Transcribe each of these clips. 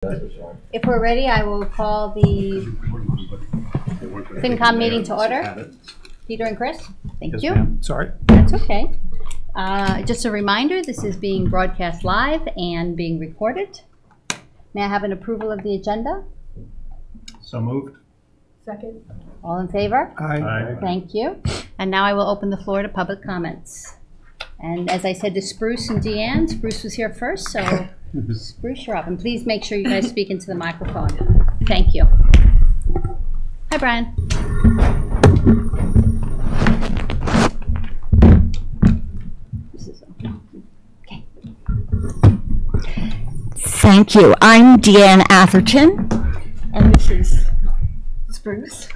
If we're ready, I will call the FinCom meeting to order. Peter and Chris, thank you. Sorry. That's okay. Just a reminder, this is being broadcast live and being recorded. May I have an approval of the agenda? So moved. Second. All in favor? Aye. Thank you. And now I will open the floor to public comments. And as I said to Spruce and Deanne, Spruce was here first, so Spruce, you're up. And please make sure you guys speak into the microphone. Thank you. Hi, Brian. Okay. Thank you. I'm Deanne Atherton, and this is Spruce.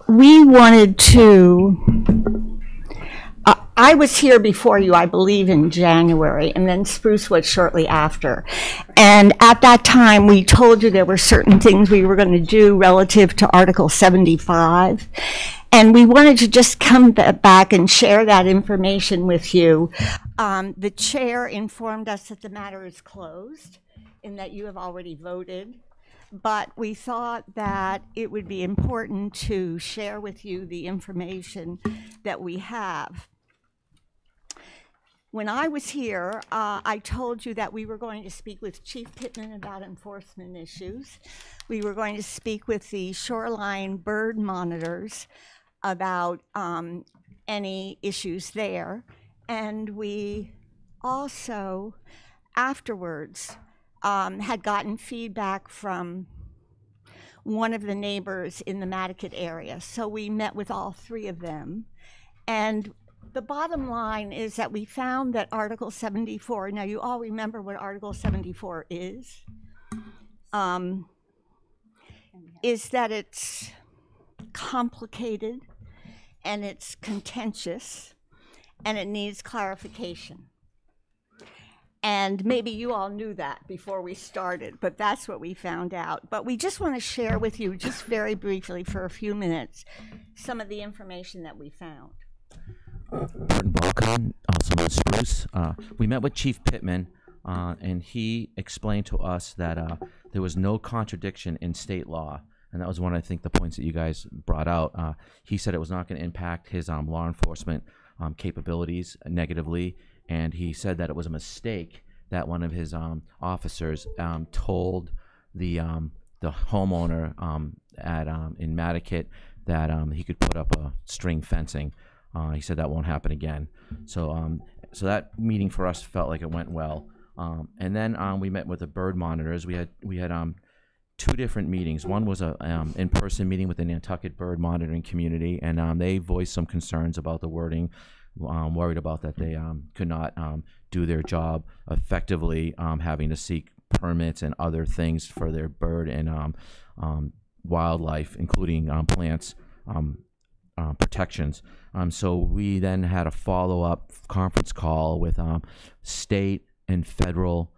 We wanted to, I was here before you, I believe, in January, and then Spruce was shortly after. And at that time, we told you there were certain things we were going to do relative to Article 75. And we wanted to just come back and share that information with you. The chair informed us that the matter is closed and that you have already voted. But we thought that it would be important to share with you the information that we have. When I was here, I told you that we were going to speak with Chief Pittman about enforcement issues. We were going to speak with the shoreline bird monitors about any issues there. And we also, afterwards, had gotten feedback from one of the neighbors in the Nantucket area. So we met with all three of them. And the bottom line is that we found that Article 74, now you all remember what Article 74 is that it's complicated and it's contentious and it needs clarification. And maybe you all knew that before we started, but that's what we found out. But we just want to share with you, just very briefly for a few minutes, some of the information that we found. Gordon Balcon, also known as Spruce. We met with Chief Pittman, and he explained to us that there was no contradiction in state law. And that was one, I think, the points that you guys brought out. He said it was not going to impact his law enforcement capabilities negatively. And he said that it was a mistake that one of his officers told the homeowner in Nantucket that he could put up a string fencing. He said that won't happen again. So so that meeting for us felt like it went well. And then we met with the bird monitors. We had two different meetings. One was a in-person meeting with the Nantucket bird monitoring community, and they voiced some concerns about the wording. Worried about that they could not do their job effectively, having to seek permits and other things for their bird and wildlife, including plants protections. So we then had a follow-up conference call with state and federal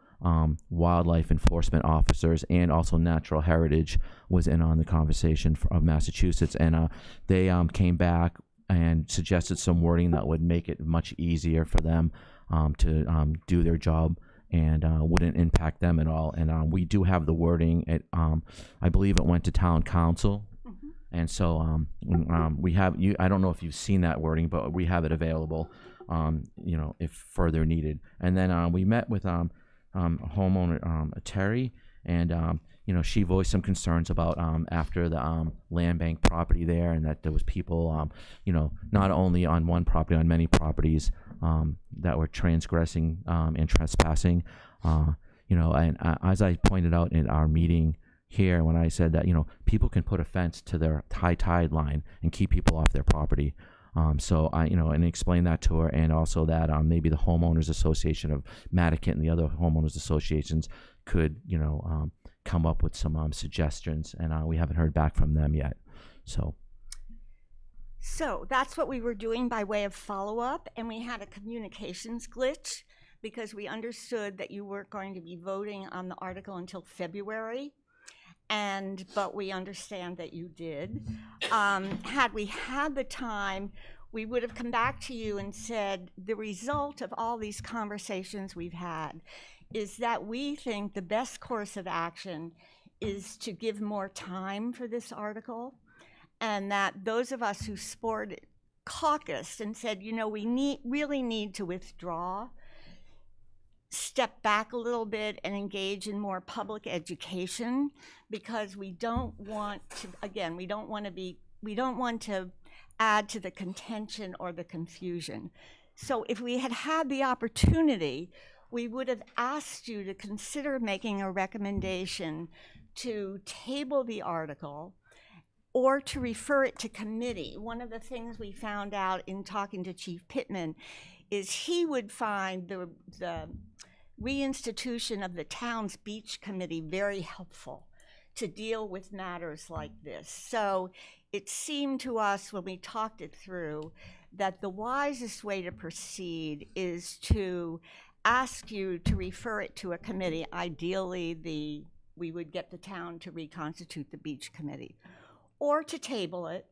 wildlife enforcement officers, and also Natural Heritage was in on the conversation of Massachusetts, and they came back and suggested some wording that would make it much easier for them to do their job and wouldn't impact them at all. And we do have the wording. I believe it went to town council. Mm-hmm. And so we have you. I don't know if you've seen that wording, but we have it available, if further needed. And then we met with homeowner Terry, and she voiced some concerns about after the land bank property there, and that there was people, not only on one property, on many properties that were transgressing and trespassing. And as I pointed out in our meeting here, when I said that, people can put a fence to their high tide line and keep people off their property. So I, and explain that to her, and also that maybe the homeowners association of Nantucket and the other homeowners associations could, come up with some suggestions, and we haven't heard back from them yet. So that's what we were doing by way of follow-up, and we had a communications glitch because we understood that you weren't going to be voting on the article until February. But we understand that you did. Had we had the time, we would have come back to you and said, the result of all these conversations we've had is that we think the best course of action is to give more time for this article, and that those of us who caucused and said, you know, we really need to withdraw, step back a little bit and engage in more public education, because we don't want to, again, we don't want to add to the contention or the confusion. So if we had had the opportunity, we would have asked you to consider making a recommendation to table the article or to refer it to committee. One of the things we found out in talking to Chief Pittman is he would find the reinstitution of the town's beach committee very helpful to deal with matters like this. So it seemed to us when we talked it through that the wisest way to proceed is to ask you to refer it to a committee. Ideally, we would get the town to reconstitute the beach committee, or to table it.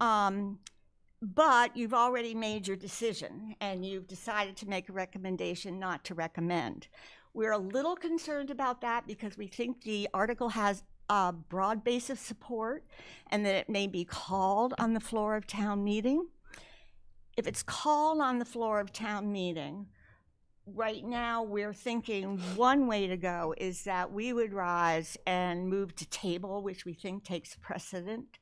But you've already made your decision, and you've decided to make a recommendation not to recommend. We're a little concerned about that because we think the article has a broad base of support and that it may be called on the floor of town meeting. If it's called on the floor of town meeting, right now we're thinking one way to go is that we would rise and move to table, which we think takes precedent.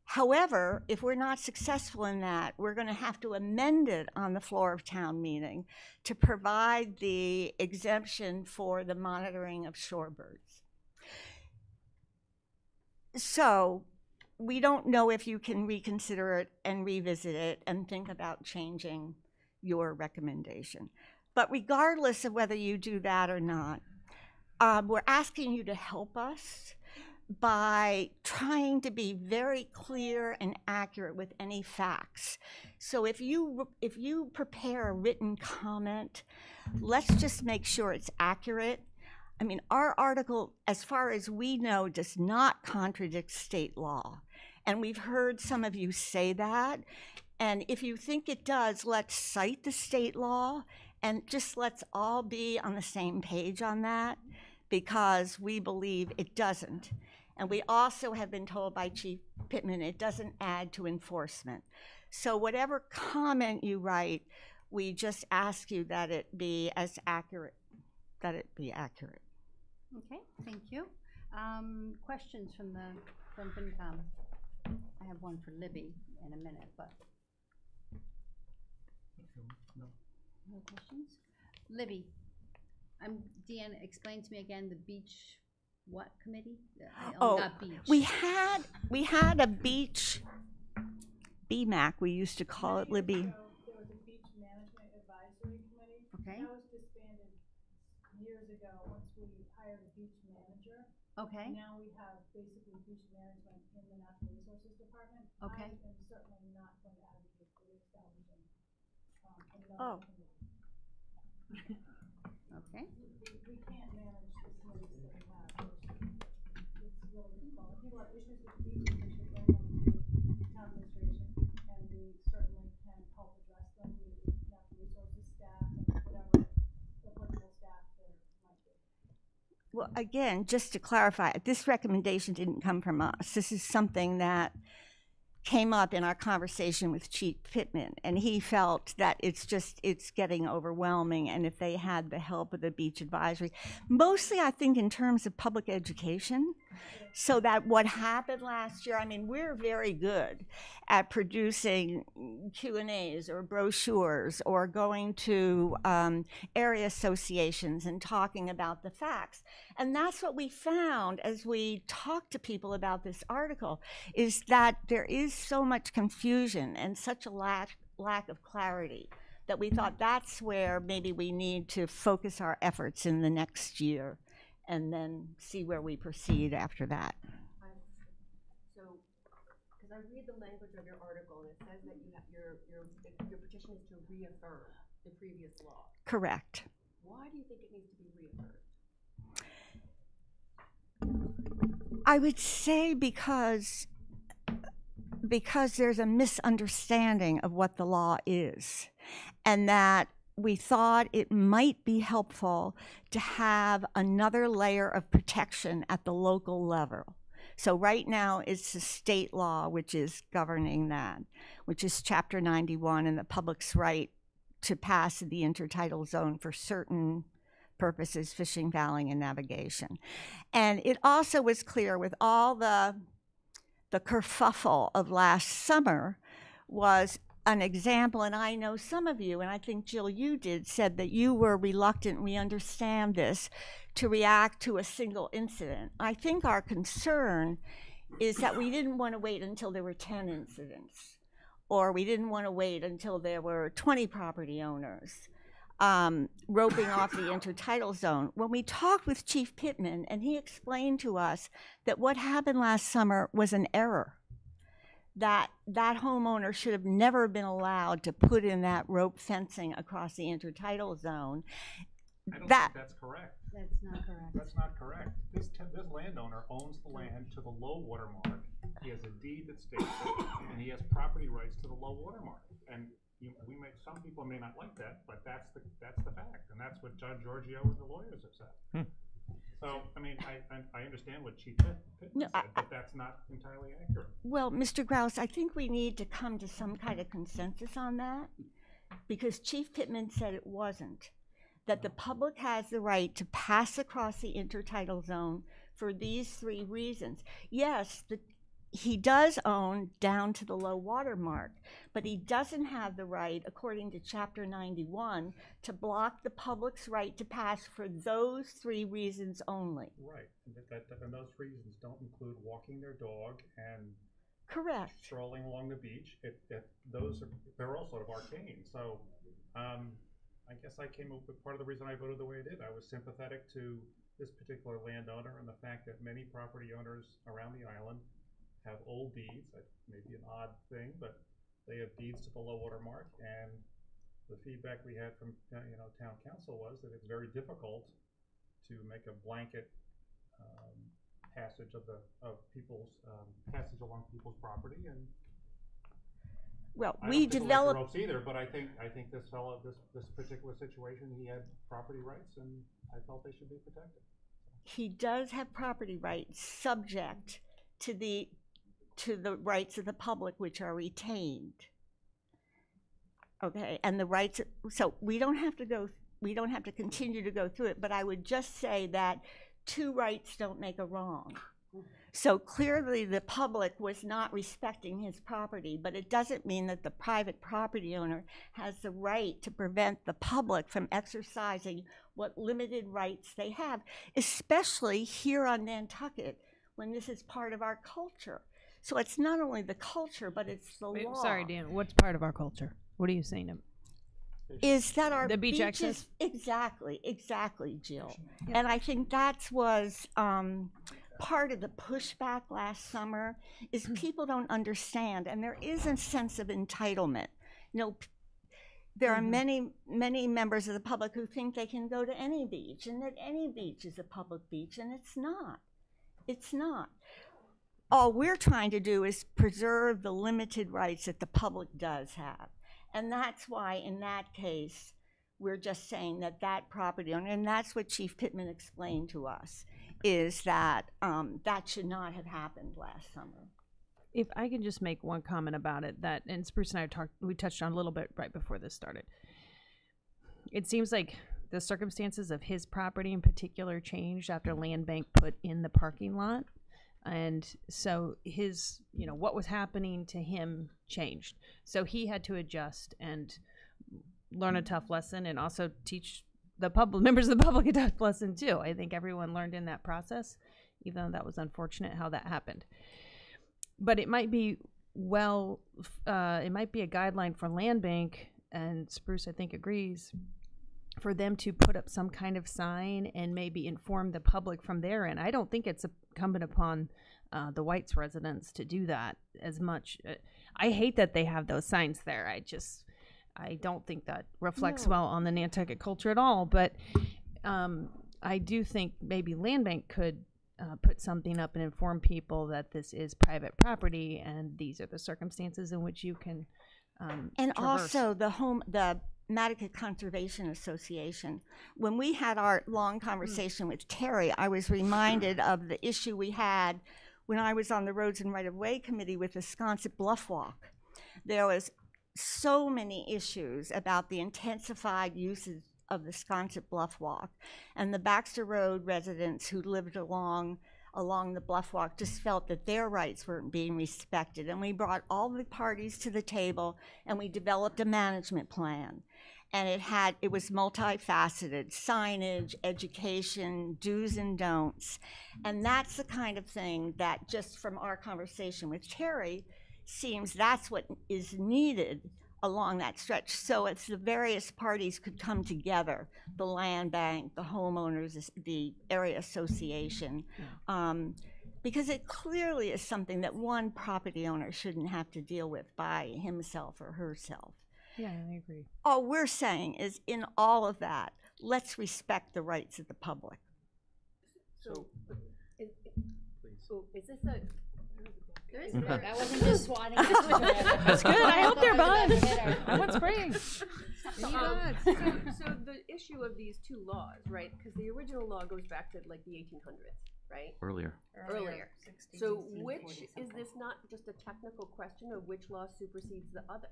However, if we're not successful in that, we're going to have to amend it on the floor of town meeting to provide the exemption for the monitoring of shorebirds. So we don't know if you can reconsider it and revisit it and think about changing your recommendation. But regardless of whether you do that or not, we're asking you to help us by trying to be very clear and accurate with any facts. So if you prepare a written comment, let's just make sure it's accurate. I mean, our article, as far as we know, does not contradict state law. And we've heard some of you say that. And if you think it does, let's cite the state law and just let's all be on the same page on that, because we believe it doesn't. And we also have been told by Chief Pittman it doesn't add to enforcement. So whatever comment you write, we just ask you that it be as accurate, that it be accurate. Okay, thank you. Questions from FinCom? I have one for Libby in a minute, but no questions? Libby, Deanna, explain to me again the beach, what committee? Not beach. we had a beach, BMAC, we used to call it, Libby. There was a beach management advisory committee. Okay. That was disbanded years ago once we hired a beach manager. Okay. Now we have basically beach management in the Natural Resources Department. Okay. I am certainly not going to advocate for establishing another committee. Okay. We can't manage the committees that we have. It's really difficult. If people have issues with beaches, we should bring them to town administration, and we certainly can help address them with natural resources staff and whatever applicable staff there might be. Well, again, just to clarify, this recommendation didn't come from us. This is something that came up in our conversation with Chief Pittman, and he felt that it's getting overwhelming, and if they had the help of the beach advisory, mostly I think in terms of public education, so that what happened last year, I mean, we're very good at producing Q&As or brochures or going to area associations and talking about the facts. And that's what we found as we talked to people about this article, is that there is so much confusion and such a lack of clarity that we thought that's where maybe we need to focus our efforts in the next year and then see where we proceed after that. So, because I read the language of your article and it says that you have your petition is to reaffirm the previous law. Correct. Why do you think it needs to be reaffirmed? I would say because because there's a misunderstanding of what the law is, and that we thought it might be helpful to have another layer of protection at the local level. So right now it's the state law which is governing that, which is Chapter 91 and the public's right to pass the intertidal zone for certain purposes, fishing, fouling, and navigation. And it also was clear with all the kerfuffle of last summer was an example, and I know some of you, and I think Jill, you did, said that you were reluctant, we understand this, to react to a single incident. I think our concern is that we didn't want to wait until there were 10 incidents, or we didn't want to wait until there were 20 property owners roping off the intertidal zone. When we talked with Chief Pittman, and he explained to us that what happened last summer was an error, that homeowner should have never been allowed to put in that rope fencing across the intertidal zone. I don't think that's correct. That's not correct. That's not correct. This landowner owns the land to the low water mark. He has a deed that states it, and he has property rights to the low water mark. And some people may not like that, but that's the fact, and that's what John Giorgio and the lawyers have said. So, I mean, I understand what Chief Pittman said, but that's not entirely accurate. Well, Mr. Grouse, I think we need to come to some kind of consensus on that, because Chief Pittman said it wasn't. That the public has the right to pass across the intertidal zone for these 3 reasons. Yes, he does own down to the low water mark, but he doesn't have the right, according to Chapter 91, to block the public's right to pass for those 3 reasons only. Right, and those reasons don't include walking their dog and correct strolling along the beach. They're all sort of arcane. So I guess I came up with part of the reason I voted the way I did. I was sympathetic to this particular landowner and the fact that many property owners around the island have old deeds. That may be an odd thing, but they have deeds to the low water mark, and the feedback we had from town council was that it's very difficult to make a blanket passage passage along people's property. And well, I we don't developed ropes either, but I think this fellow, this particular situation, he had property rights, and I felt they should be protected. He does have property rights subject to the rights of the public, which are retained. Okay, and the rights. So we don't have to continue to go through it. But I would just say that 2 rights don't make a wrong. So clearly the public was not respecting his property, but it doesn't mean that the private property owner has the right to prevent the public from exercising what limited rights they have, especially here on Nantucket, when this is part of our culture. So it's not only the culture, but it's the law. Sorry, Dan, what's part of our culture? What are you saying? Is that our the beach beaches, access? Exactly, Jill. Yeah. And I think that was part of the pushback last summer, is people don't understand, and there is a sense of entitlement. There are many members of the public who think they can go to any beach, and that any beach is a public beach, and it's not. It's not. All we're trying to do is preserve the limited rights that the public does have. And that's why, in that case, we're just saying that property owner, and that's what Chief Pittman explained to us, is that that should not have happened last summer. If I can just make one comment about it, and Spruce and I we touched on a little bit right before this started. It seems like the circumstances of his property in particular changed after Land Bank put in the parking lot. And so his, what was happening to him changed. So he had to adjust and learn a tough lesson, and also teach the members of the public a tough lesson too. I think everyone learned in that process, even though that was unfortunate how that happened. But it might be it might be a guideline for Land Bank, and Spruce I think agrees, for them to put up some kind of sign and maybe inform the public from there. And I don't think it's incumbent upon the Whites residents to do that as much. I hate that they have those signs there. I don't think that reflects well on the Nantucket culture at all. But I do think maybe Land Bank could put something up and inform people that this is private property and these are the circumstances in which you can And traverse. also the Nantucket Conservation Association. When we had our long conversation with Terry, I was reminded of the issue we had when I was on the Roads and Right-of-Way Committee with the Sconset Bluff Walk. There was so many issues about the intensified uses of the Sconset Bluff Walk, and the Baxter Road residents who lived along the Bluff Walk just felt that their rights weren't being respected. And we brought all the parties to the table and we developed a management plan. And it was multifaceted: signage, education, do's and don'ts. And that's the kind of thing that, just from our conversation with Terry, seems that's what is needed along that stretch. So it's the various parties could come together, the land bank, the homeowners, the area association, because it clearly is something that one property owner shouldn't have to deal with by himself or herself. Yeah, I agree. All we're saying is, in all of that, let's respect the rights of the public. So, is this there is Look, I wasn't just swatting at you. That's good. I hope they're buds. I I want spraying. so the issue of these two laws, right? Because the original law goes back to like the 1800s, right? Earlier. Earlier. So which is this not just a technical question of which law supersedes the other,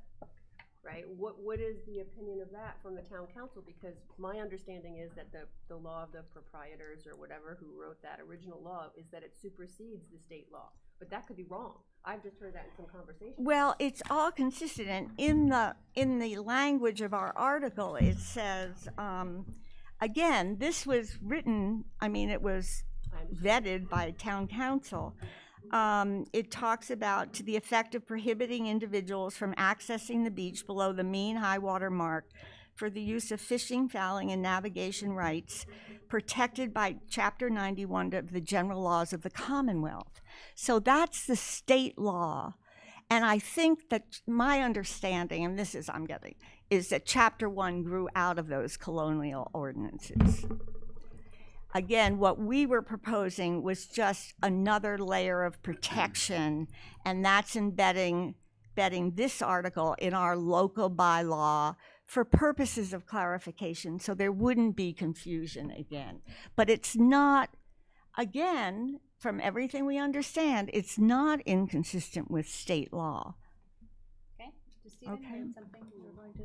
right? What is the opinion of that from the town council? Because my understanding is that the law of the proprietors or whatever who wrote that original law is that it supersedes the state law. But that could be wrong. I've just heard that in some conversation. Well, it's all consistent, and in the language of our article, it says, again, this was written, I mean, it was vetted by town council. It talks about, to the effect of prohibiting individuals from accessing the beach below the mean high water mark for the use of fishing, fouling, and navigation rights protected by Chapter 91 of the General Laws of the Commonwealth. So that's the state law. And I think that my understanding, and this is I'm getting, is that Chapter 1 grew out of those colonial ordinances. Again, what we were proposing was just another layer of protection, and that's embedding this article in our local bylaw for purposes of clarification, so there wouldn't be confusion again. But it's not, again, from everything we understand, it's not inconsistent with state law. Okay, Mr. Stephen, you had something you were going to?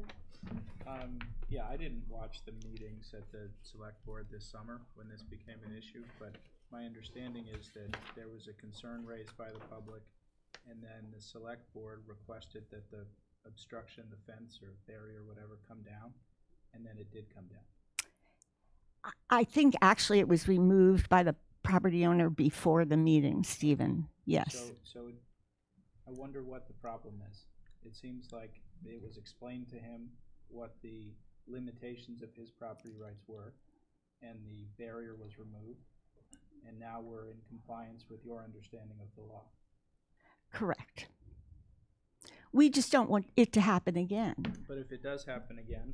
Yeah, I didn't watch the meetings at the select board this summer when this became an issue, but my understanding is that there was a concern raised by the public, and then the select board requested that the obstruction, the fence or barrier, whatever, come down, and then it did come down. I think actually it was removed by the property owner before the meeting, Stephen. Yes. So I wonder what the problem is. It seems like it was explained to him what the limitations of his property rights were, and the barrier was removed, and now we're in compliance with your understanding of the law. Correct. We just don't want it to happen again. But if it does happen again,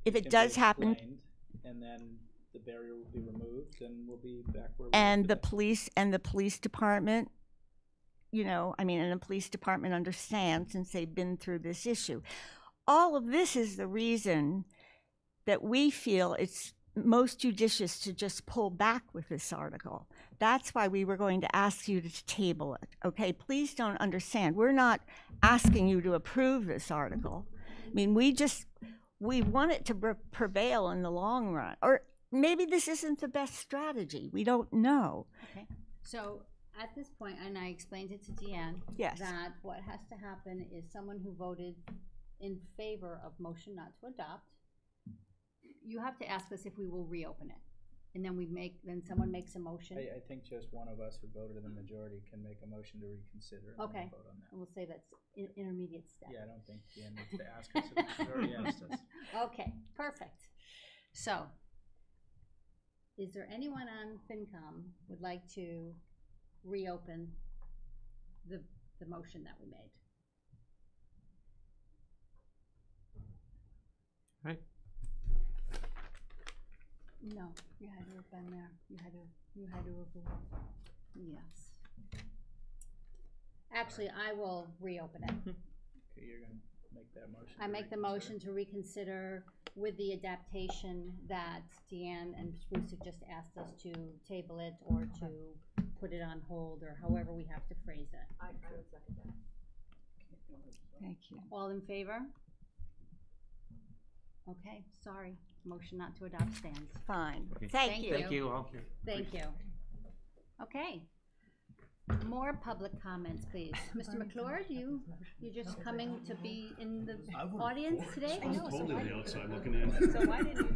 if it does happen, and then the barrier will be removed, and we'll be back where we and were the police department, you know, I mean, and the police department understands since they've been through this issue. All of this is the reason that we feel it's most judicious to just pull back with this article. That's why we were going to ask you to table it. Okay, please don't understand. We're not asking you to approve this article. I mean, we want it to prevail in the long run. Or maybe this isn't the best strategy. We don't know. Okay, so at this point, and I explained it to Deanne, Yes. that what has to happen is someone who voted in favor of motion not to adopt, you have to ask us if we will reopen it. And then then someone makes a motion. I think just one of us who voted in the majority can make a motion to reconsider and Okay. then vote on that. And we'll say that's intermediate step. Yeah, I don't think Deanne needs to ask us if she's already asked us. Okay, perfect. So, is there anyone on FinCom would like to reopen the motion that we made? Right. No No, you had to have been there. You had to have, yes. Actually, I will reopen it. Okay, you're gonna make that motion. I to make the reconsider? motion to reconsider with the adaptation that Deanne and Spruce have just asked us to table it or to put it on hold, or however we have to phrase it. I would second that. Thank you. All in favor? Okay, sorry. Motion not to adopt stands. Fine. Okay. Thank you. Thank you all. Thank you. Okay. More public comments, please. Mr. McClure, you're just coming to be in the audience today? I'm totally on the outside looking in. So why didn't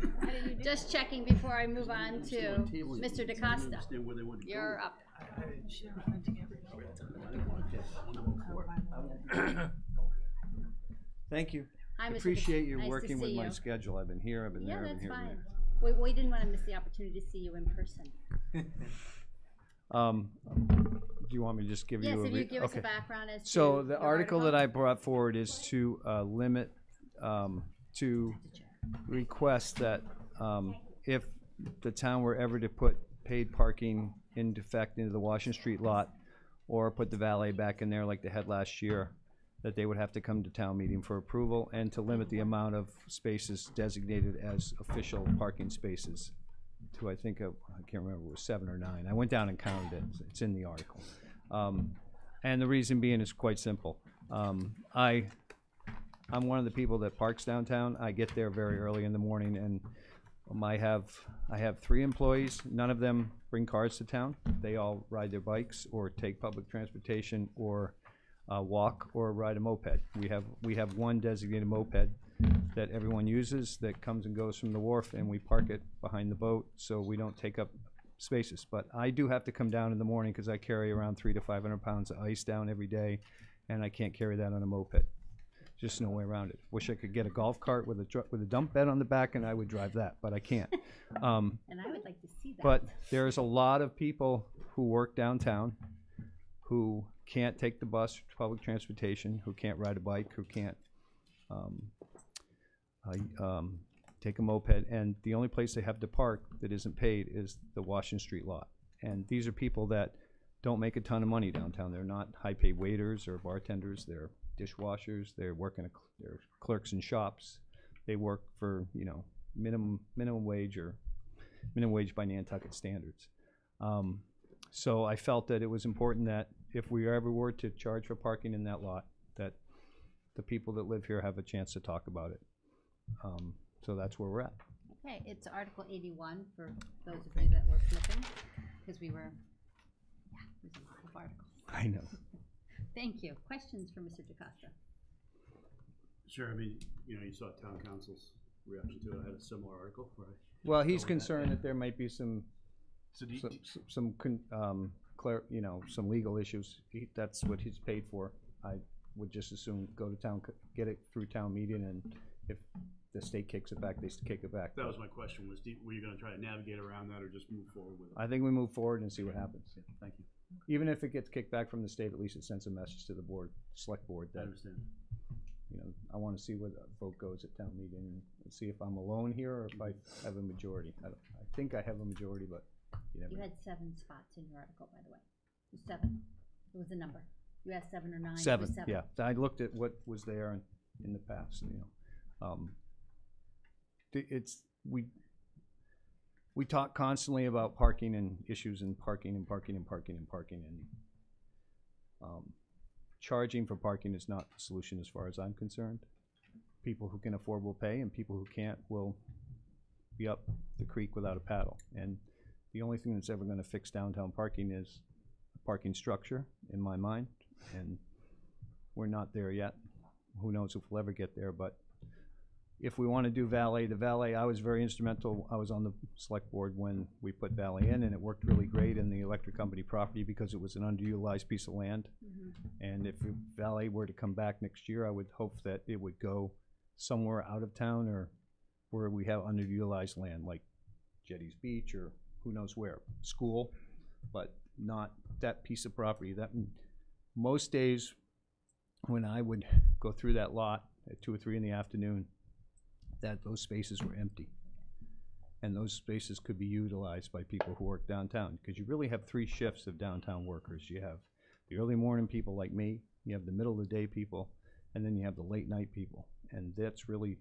you do Just checking before I move on to Mr. DaCosta. You're up. Thank you. Hi, Mr. Appreciate you Nice to working with see my you. schedule. I've been here, I've been Yeah, there, I've that's been here. I've been fine. We didn't want to miss the opportunity to see you in person. there. Do you want me to just give Yes, you a if you give us a okay. background as to So the your article that I brought forward is to limit, to request that if the town were ever to put paid parking into effect into the Washington Street lot, or put the valet back in there like they had last year, that they would have to come to town meeting for approval, and to limit the amount of spaces designated as official parking spaces to, I think, I can't remember, it was 7 or 9. I went down and counted it. It's in the article. And the reason being is quite simple. I'm one of the people that parks downtown. I get there very early in the morning, and I have 3 employees. None of them bring cars to town. They all ride their bikes or take public transportation or walk or ride a moped. We have one designated moped that everyone uses that comes and goes from the wharf, and we park it behind the boat so we don't take up spaces. But I do have to come down in the morning because I carry around 300 to 500 pounds of ice down every day, and I can't carry that on a moped. Just no way around it. Wish I could get a golf cart with a dump bed on the back, and I would drive that, but I can't. And I would like to see that. But there's a lot of people who work downtown who can't take the bus, public transportation, who can't ride a bike, who can't take a moped, and the only place they have to park that isn't paid is the Washington Street lot. And these are people that don't make a ton of money downtown. They're not high-paid waiters or bartenders. They're dishwashers. They're they're clerks in shops. They work for, you know, minimum wage or minimum wage by Nantucket standards. So I felt that it was important that if we ever were to charge for parking in that lot, that the people that live here have a chance to talk about it. So that's where we're at. Okay, it's Article 81 for those of you that were flipping, because there's a lot of articles. I know. Thank you. Questions for Mr. DaCosta? Sure, I mean, you know, you saw town council's reaction to it. I had a similar article, right? Well, he's concerned that there might be some legal issues. That's what he's paid for. I would just as soon go to town, get it through town meeting, and if the state kicks it back, they kick it back. That was my question, were you gonna try to navigate around that or just move forward with it? I think we move forward and see what happens. Yeah, thank you. Even if it gets kicked back from the state, at least it sends a message to the board, select board, I that, understand. you know, I wanna see where the vote goes at town meeting, and see if I'm alone here or if I have a majority. I think I have a majority, but you never You know. had 7 spots in your article, by the way. It was 7. It was a number. You asked 7 or 9. It was 7, yeah. I looked at what was there in the past, you know. We talk constantly about parking and issues and parking, and charging for parking is not the solution as far as I'm concerned. People who can afford will pay, and people who can't will be up the creek without a paddle. And the only thing that's ever gonna fix downtown parking is a parking structure, in my mind, and we're not there yet. Who knows if we'll ever get there, but if we want to do valet, I was very instrumental. I was on the select board when we put valet in, and it worked really great in the electric company property because it was an underutilized piece of land. And if valet were to come back next year, I would hope that it would go somewhere out of town or where we have underutilized land, like Jetty's Beach or who knows where, school, but not that piece of property. That most days when I would go through that lot at 2 or 3 in the afternoon, that those spaces were empty. And those spaces could be utilized by people who work downtown, because you really have 3 shifts of downtown workers. You have the early morning people like me, you have the middle of the day people, and then you have the late night people. And that's really,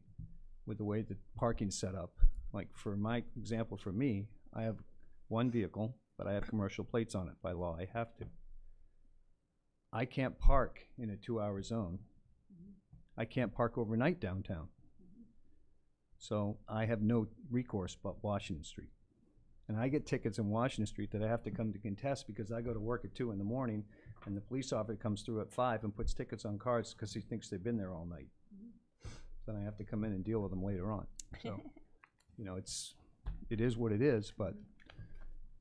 with the way the parking's set up, like for my example, for me, I have 1 vehicle, but I have commercial plates on it. By law, I have to. I can't park in a 2-hour zone. I can't park overnight downtown. So I have no recourse but Washington Street. And I get tickets in Washington Street that I have to come to contest because I go to work at 2 in the morning and the police officer comes through at 5 and puts tickets on cars because he thinks they've been there all night. Then I have to come in and deal with them later on. So, you know, it is what it is, but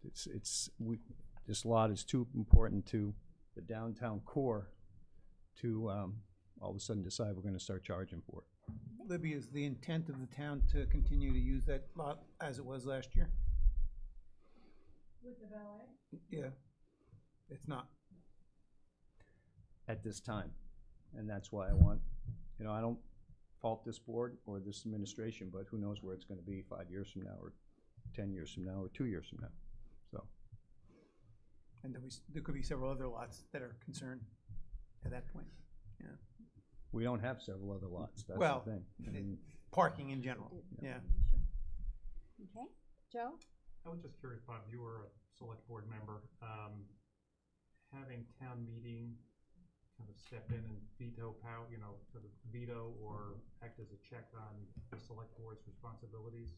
this lot is too important to the downtown core to all of a sudden decide we're going to start charging for it. Libby, is the intent of the town to continue to use that lot as it was last year? With the valet? Yeah, it's not. At this time. And that's why I want, you know, I don't fault this board or this administration, but who knows where it's going to be 5 years from now or 10 years from now or 2 years from now. So. And there could be several other lots that are concerned at that point. Yeah. We don't have several other lots. That's Well, the thing. I mean, parking in general. Yeah. Okay, Joe? I was just curious, Bob, you were a select board member. Having town meeting kind of step in and veto power, you know, sort of veto or act as a check on the select board's responsibilities,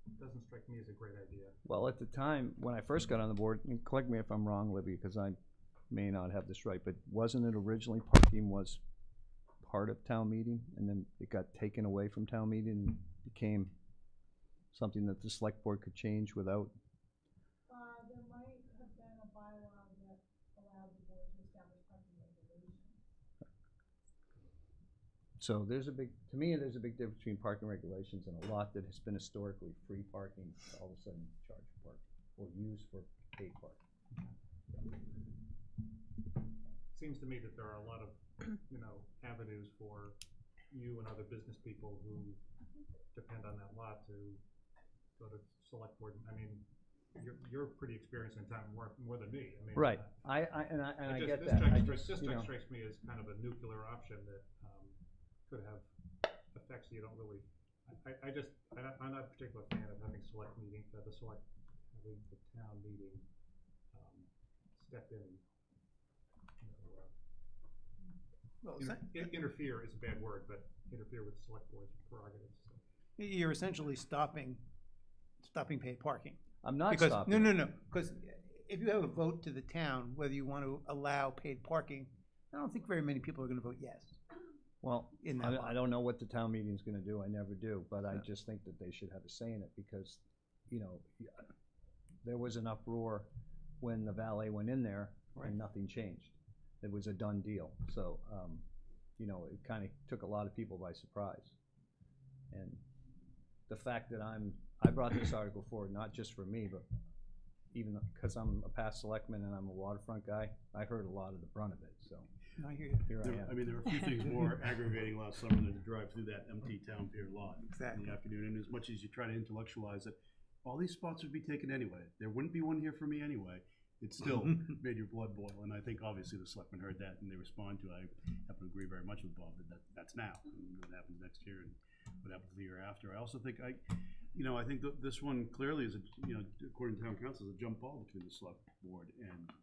it doesn't strike me as a great idea. well, at the time, when I first got on the board, and correct me if I'm wrong, Libby, because I may not have this right, but wasn't it originally parking was part of town meeting, and then it got taken away from town meeting and became something that the select board could change without? There might have been a bylaw that allowed the board to establish parking regulations. So there's a big, to me, there's a big difference between parking regulations and a lot that has been historically free parking, all of a sudden charge for parking, or used for paid parking. It seems to me that there are a lot of, you know, avenues for you and other business people who depend on that lot to go to select board. I mean, you're pretty experienced in town more than me. I mean, Right. I get this that. This strikes me as kind of a nuclear option that could have effects you don't really. I'm not a particular fan of having the town meeting step in. Interfere is a bad word, but interfere with select board's prerogatives. So. You're essentially stopping paid parking. I'm not because, stopping. No. Because if you have a vote to the town whether you want to allow paid parking, I don't think very many people are going to vote yes. Well, in that I don't know what the town meeting's gonna do, I never do, but I just think that they should have a say in it, because, you know, there was an uproar when the valet went in there, and nothing changed. It was a done deal, so, you know, it kinda took a lot of people by surprise. And the fact that I brought this article forward, not just for me, but even because I'm a past selectman and I'm a waterfront guy, I heard a lot of the brunt of it, so. I hear you. Here I am. I mean, there were a few things more aggravating last summer than to drive through that empty town pier lot Exactly. in the afternoon. And as much as you try to intellectualize it, all these spots would be taken anyway. There wouldn't be one here for me anyway. It still made your blood boil. And I think obviously the selectmen heard that and they respond to it. I happen to agree very much with Bob that that's now. And what happens next year and what happens the year after. I also think I think that this one clearly is, according to town council, is a jump ball between the select board and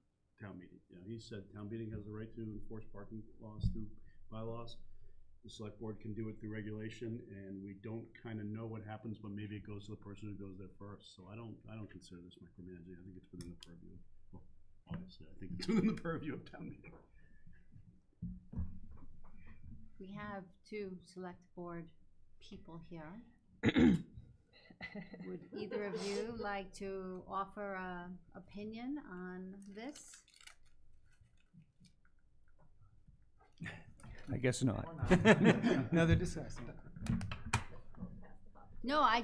town meeting. He said town meeting has the right to enforce parking laws through bylaws. The select board can do it through regulation, and we don't kind of know what happens, but maybe it goes to the person who goes there first. So I don't consider this micromanaging. I think it's within the purview. Well, obviously, I think it's within the purview of town meeting. We have 2 select board people here. Would either of you like to offer an opinion on this? I guess not. No, they're discussing. No, I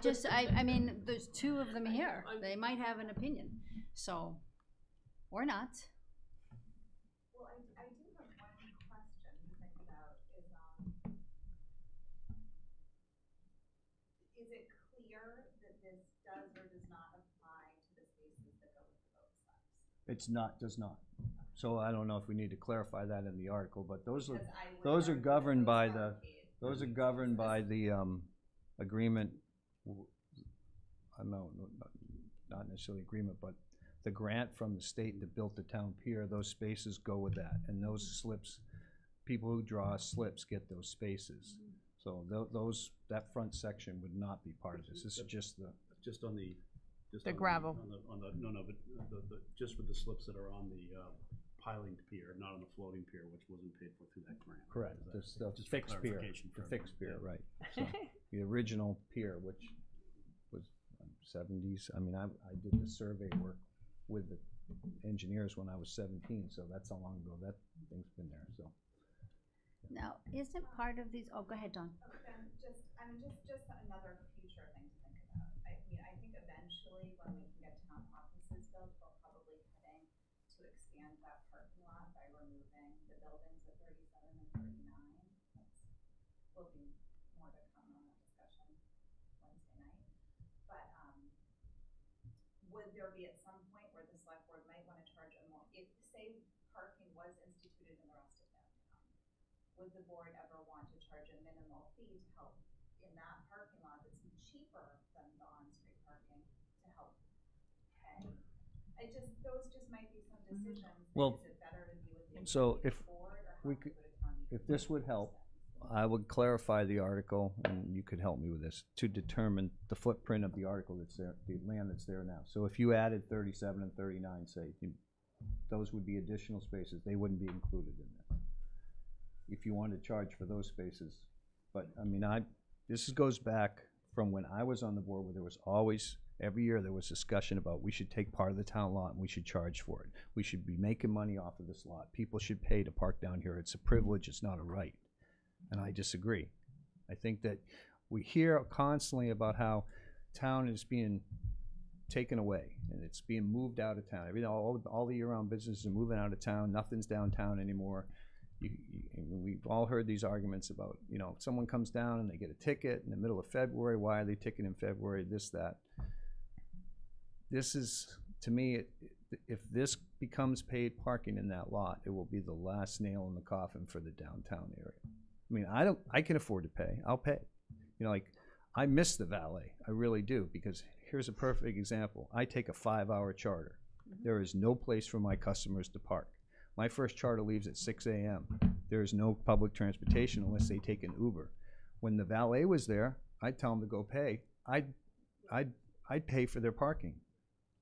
mean, there's 2 of them here. They might have an opinion, so, or not. Well, I do have one question to think about is it clear that this does or does not apply to the spaces that go with the boat slips? It's not, does not. So I don't know if we need to clarify that in the article, but those are, Because I would those are argue that governed by those the, are paid. those are governed by the, agreement, I don't know, not necessarily agreement, but the grant from the state that built the town pier, those spaces go with that, and those slips, people who draw slips get those spaces. So those, that front section would not be part of this, this is just the, Just on the. Just The on gravel. On the, no, but just with the slips that are on the piling pier, not on the floating pier, which wasn't paid for through that grant. correct, Is that- this, the just for fixed pier, clarification the for fixed pier, everyone. right. So, the original pier, which was 70s, I mean, I did the survey work with the engineers when I was 17, so that's how long ago that thing's been there, so. Now, isn't part of these, oh, go ahead, Dawn. Just another future thing to think about. I mean, I think eventually when we can get town offices built, we're probably heading to expand that parking lot by removing the buildings at 37 and 39. Will be more to come on that discussion Wednesday night. But, would there be at some point where the select board might want to charge a more, if, say, parking was instituted in the rest of downtown, would the board ever want to charge a minimal fee to help in that parking lot that's cheaper than the on-street parking to help pay? Those just might be some decisions. Well, Is it better to be with the so executive board or we have to could- go to town meeting? If this would help, I would clarify the article, and you could help me with this, to determine the footprint of the article that's there, the land that's there now. So if you added 37 and 39, say, those would be additional spaces, they wouldn't be included in this. If you wanted to charge for those spaces, but, I mean, this goes back from when I was on the board, where there was always, every year there was discussion about we should take part of the town lot and we should charge for it. We should be making money off of this lot. People should pay to park down here. It's a privilege, it's not a right. And I disagree. I think that we hear constantly about how town is being taken away and it's being moved out of town. All the year-round businesses are moving out of town. Nothing's downtown anymore. We've all heard these arguments about, someone comes down and they get a ticket in the middle of February. Why are they ticketing in February? This, that. This is, to me, if this becomes paid parking in that lot, it will be the last nail in the coffin for the downtown area. I mean, I can afford to pay. I'll pay. I miss the valet. I really do, because here's a perfect example. I take a 5-hour charter. There is no place for my customers to park. My first charter leaves at 6 a.m. There is no public transportation unless they take an Uber. When the valet was there, I'd tell them to go pay. I'd pay for their parking.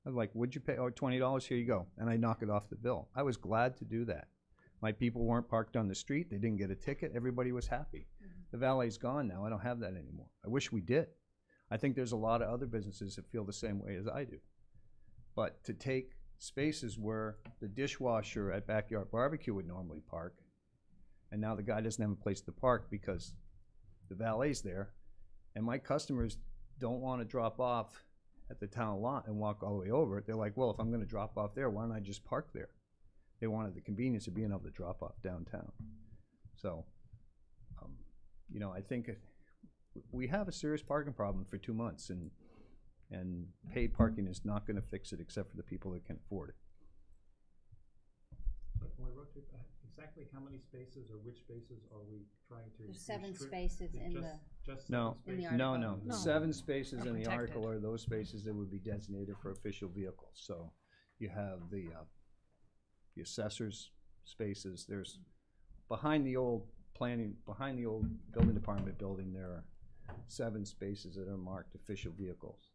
I was like, would you pay? Oh, $20, here you go. And I'd knock it off the bill. I was glad to do that. My people weren't parked on the street. They didn't get a ticket. Everybody was happy. The valet's gone now. I don't have that anymore. I wish we did. I think there's a lot of other businesses that feel the same way as I do. But to take spaces where the dishwasher at Backyard Barbecue would normally park, and now the guy doesn't have a place to park because the valet's there, and my customers don't want to drop off at the town lot and walk all the way over it. They're like, well, if I'm going to drop off there, why don't I just park there? They wanted the convenience of being able to drop off downtown. So, I think we have a serious parking problem for 2 months, and paid parking is not going to fix it except for the people that can afford it. So can we rotate back? Exactly how many spaces or which spaces are we trying to? There's 7 restrict? spaces in Just- the, Just No, 7 In the spaces? no, article. no. No. 7 spaces in the Protected. article are those spaces that would be designated for official vehicles. So you have the assessor's spaces. There's behind the old building department building, there are 7 spaces that are marked official vehicles.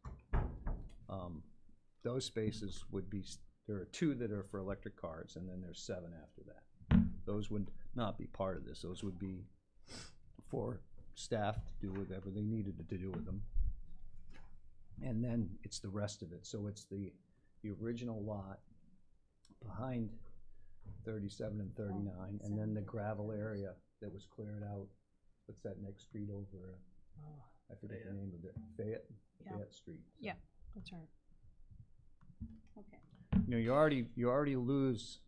Those spaces would be, there are 2 that are for electric cars, and then there's 7 after that. Those would not be part of this. Those would be for staff to do whatever they needed to do with them. And then it's the rest of it. So it's the original lot behind 37 and 39, and then the gravel area that was cleared out. What's that next street over? I forget the name of it. Fayette? Yeah. Fayette Street. So, Yeah. That's right. okay. You already lose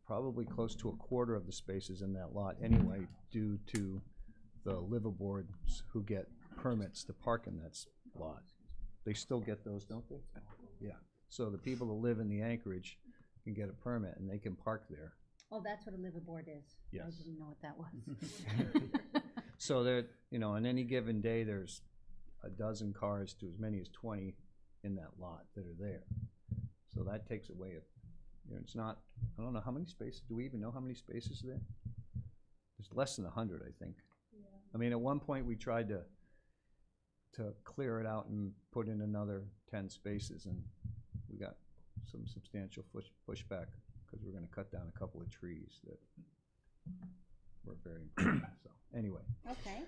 probably close to a quarter of the spaces in that lot anyway, due to the liveaboards who get permits to park in that lot. They still get those, don't they? Yeah. So the people that live in the anchorage can get a permit and they can park there. Oh, that's what a liveaboard is. I Yes. didn't know what that was. So that, you know, on any given day, there's a dozen cars to as many as 20 in that lot that are there. So that takes away, you know, it's not, I don't know how many spaces, do we even know how many spaces are there? There's less than 100, I think. Yeah. I mean, at one point, we tried to clear it out and put in another 10 spaces, and we got some substantial pushback because we're gonna cut down a couple of trees that were very important, so, anyway. Okay.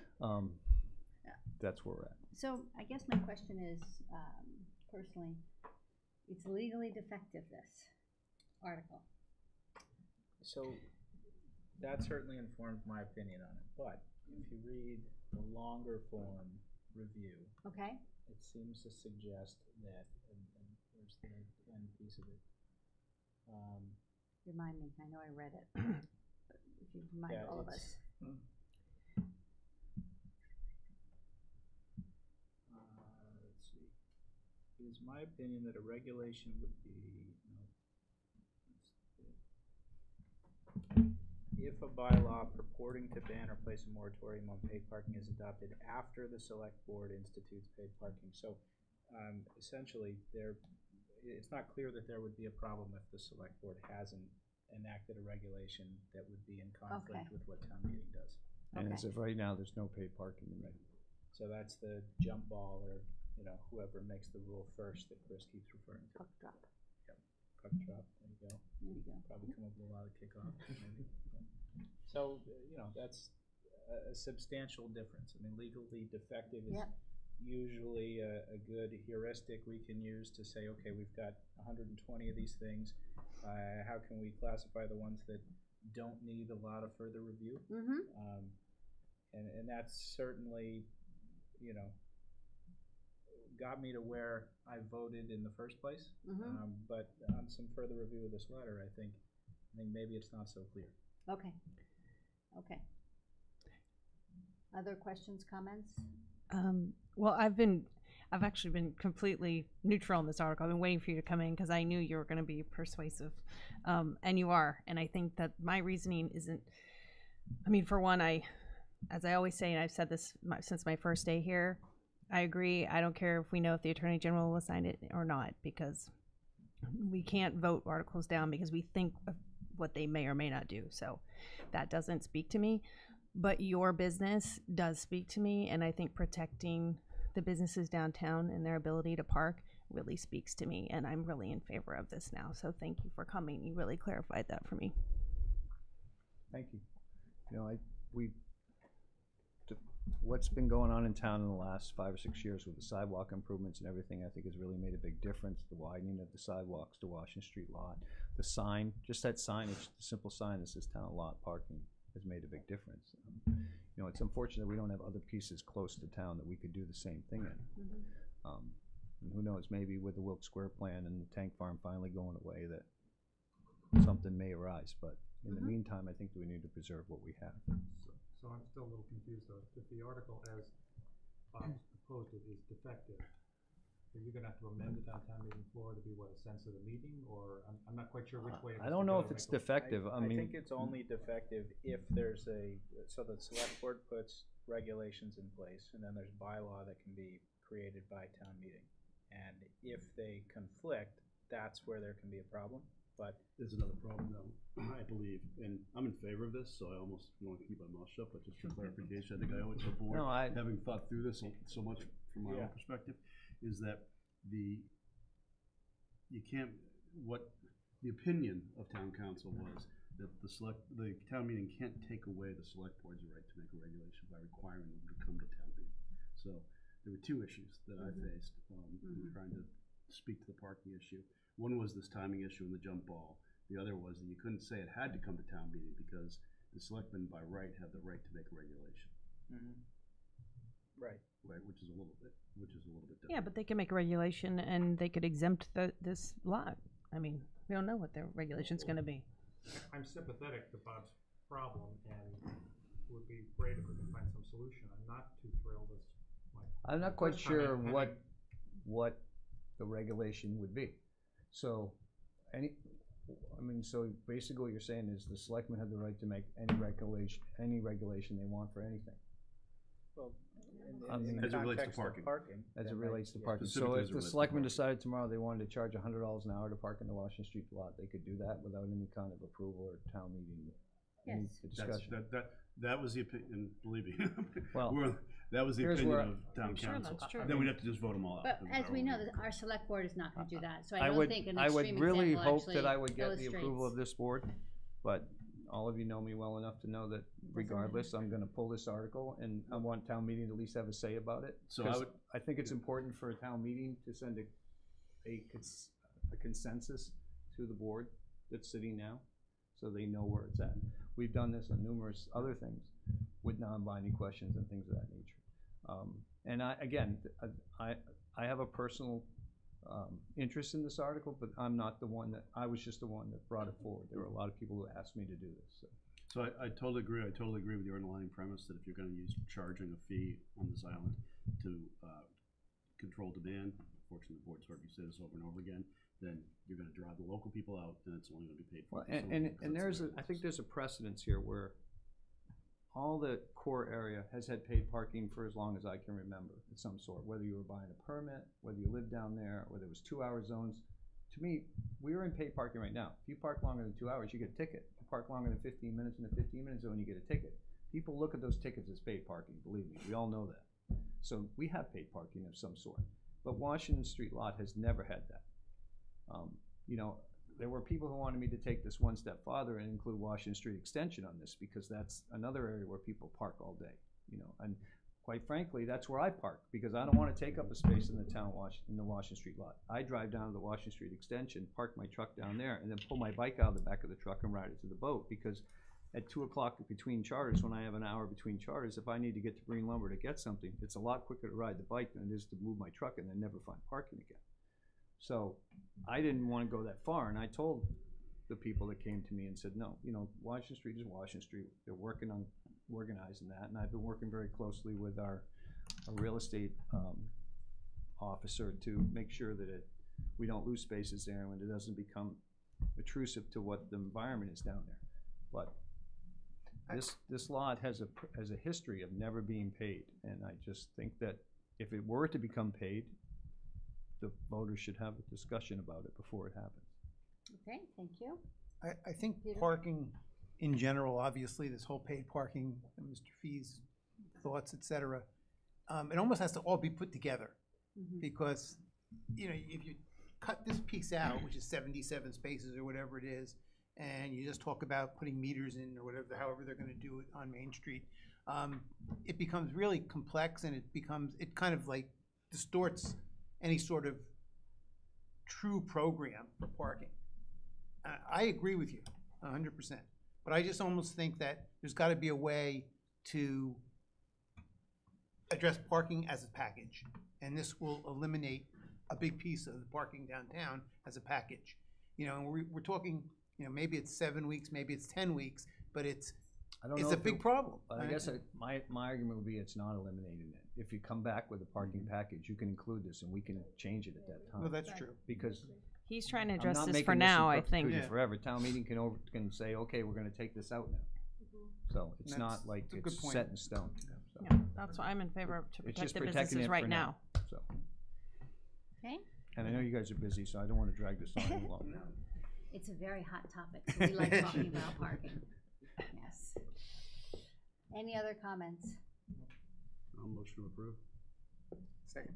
That's where we're at. So I guess my question is, personally, it's legally defective, this article. So that certainly informed my opinion on it, but if you read the longer form review, Okay? it seems to suggest that, and where's the end piece of it? Remind me, I know I read it. But if you remind Yeah, all of it's- us. Let's see. It is my opinion that a regulation would be, if a bylaw purporting to ban or place a moratorium on paid parking is adopted after the select board institutes paid parking. So, essentially, it's not clear that there would be a problem if the select board hasn't enacted a regulation that would be in conflict Okay. with what town meeting does. And as Okay. of right now, there's no paid parking in there. So that's the jump ball, or, you know, whoever makes the rule first that Chris keeps referring to. Puck drop. Puck drop, there you go. There you go. Probably come up with a lot of kickoff, maybe. So, you know, that's a substantial difference. I mean, legally defective is Yep. usually a good heuristic we can use to say, okay, we've got 120 of these things. How can we classify the ones that don't need a lot of further review? Mm-hmm. And that's certainly, you know, got me to where I voted in the first place. Mm-hmm. But on some further review of this letter, I think maybe it's not so clear. Okay. Okay. Other questions, comments? Well, I've actually been completely neutral in this article. I've been waiting for you to come in because I knew you were going to be persuasive, and you are. And I think that my reasoning isn't. I mean, for one, as I always say, and I've said this since my first day here, I agree. I don't care if we know if the Attorney General will sign it or not, because we can't vote articles down because we think of what they may or may not do. So that doesn't speak to me. But your business does speak to me, and I think protecting the businesses downtown and their ability to park really speaks to me, and I'm really in favor of this now. So thank you for coming. You really clarified that for me. Thank you. You know, what's been going on in town in the last 5 or 6 years with the sidewalk improvements and everything, I think has really made a big difference. The widening of the sidewalks to Washington Street lot, the sign, just that signage, the simple sign that says town lot parking has made a big difference. You know, it's unfortunate we don't have other pieces close to town that we could do the same thing in. Mm-hmm. And who knows, maybe with the Wilkes Square plan and the tank farm finally going away, that something may arise. But in the meantime, I think we need to preserve what we have. So I'm still a little confused though. If the article as Bob's proposed it is defective, then you're gonna have to amend it on town meeting floor to be what, a sense of the meeting, or I'm not quite sure which way it is I don't to know go if to it's make a- defective. I mean, think it's only defective if there's so the select board puts regulations in place, and then there's bylaw that can be created by town meeting. And if they conflict, that's where there can be a problem. But There's another problem though, I believe, and I'm in favor of this, so I almost want to keep my mouth shut, but just for clarification, I think I owe it to the board, No, having thought through this so much from my Yeah. own perspective, is that the opinion of town council was that the town meeting can't take away the select board's right to make a regulation by requiring them to come to town meeting. So there were two issues that I faced in trying to speak to the parking issue. One was this timing issue and the jump ball. The other was that you couldn't say it had to come to town meeting because the selectmen by right have the right to make a regulation. right. Right, which is a little bit different. Yeah, but they can make a regulation and they could exempt this lot. I mean, we don't know what their regulation's going to be. I'm sympathetic to Bob's problem and it would be great if we could find some solution. I'm not too thrilled, as my I'm not quite First comment, sure having- what the regulation would be. So, so basically what you're saying is the selectmen have the right to make any regulation they want for anything, Well, I mean, in the as it relates to context of parking. as it then relates to yeah. parking. So Specifically if as it the relates to selectmen parking. decided tomorrow they wanted to charge $100 an hour to park in the Washington Street lot, they could do that without any kind of approval or town meeting, any Yes. discussion. That was the opinion, believe me. Well, That was the here's opinion where of town Sure, council. that's true. Then we'd have to just vote them all out. But because as we know, our- our select board is not gonna do that, so I I don't would, think an I would extreme really example hope that actually I would get the approval of illustrates. this board, but all of you know me well enough to know that regardless, I'm gonna pull this article, and I want town meeting to at least have a say about it. So I 'Cause would- I think it's important for a town meeting to send a consensus to the board that's sitting now, so they know where it's at. We've done this on numerous other things with non-binding questions and things of that nature. And I have a personal interest in this article, but I'm not the one I was just the one that brought it forward. There were a lot of people who asked me to do this, so. So I totally agree. I totally agree with your underlying premise that if you're going to use charging a fee on this island to control demand, unfortunately the board's heard me say this over and over again, then you're going to drive the local people out, and it's only going to be paid for. Well, I think there's a precedence here where all the core area has had paid parking for as long as I can remember, of some sort, whether you were buying a permit, whether you lived down there, or there was 2-hour zones. To me, we are in paid parking right now. If you park longer than 2 hours, you get a ticket. If you park longer than 15 minutes in the 15-minute zone, you get a ticket. People look at those tickets as paid parking, believe me, we all know that. So we have paid parking of some sort. But Washington Street lot has never had that. There were people who wanted me to take this one step farther and include Washington Street Extension on this, because that's another area where people park all day, and quite frankly, that's where I park, because I don't want to take up a space in the Washington Street lot. I drive down to the Washington Street Extension, park my truck down there, and then pull my bike out of the back of the truck and ride it to the boat, because at 2 o'clock between charters, when I have an hour between charters, if I need to get to Green Lumber to get something, it's a lot quicker to ride the bike than it is to move my truck and then never find parking again. So I didn't want to go that far, and I told the people that came to me and said, no, Washington Street is Washington Street. They're working on organizing that, and I've been working very closely with our real estate officer to make sure that we don't lose spaces there and when it doesn't become intrusive to what the environment is down there. But this lot has a history of never being paid, and I just think that if it were to become paid, the voters should have a discussion about it before it happens. Okay, thank you. I think Peter? parking in general, obviously, this whole paid parking, and Mr. Fee's thoughts, et cetera, it almost has to all be put together. Because, if you cut this piece out, which is 77 spaces or whatever it is, and you just talk about putting meters in or whatever, however they're gonna do it on Main Street, it becomes really complex, and it kind of like distorts any sort of true program for parking. I agree with you 100%, but I just almost think that there's got to be a way to address parking as a package, and this will eliminate a big piece of the parking downtown as a package. And we're talking, maybe it's 7 weeks, maybe it's 10 weeks, but it's a big problem. I guess my argument would be it's not eliminating it. If you come back with a parking package, you can include this and we can change it at that time. Well, that's true. Because He's trying to I'm address not this making for this now, in I think. perpetuity forever. Town meeting can say, okay, we're gonna take this out now. So it's not like that's a good it's point. set in stone. So Yeah, that's why I'm in favor of to it's protect just the protecting businesses it right for now. So, Okay, and I know you guys are busy, so I don't wanna drag this on any longer. it's a very hot topic, so we like talking about parking. Yes. Any other comments? I'll motion to approve. Second.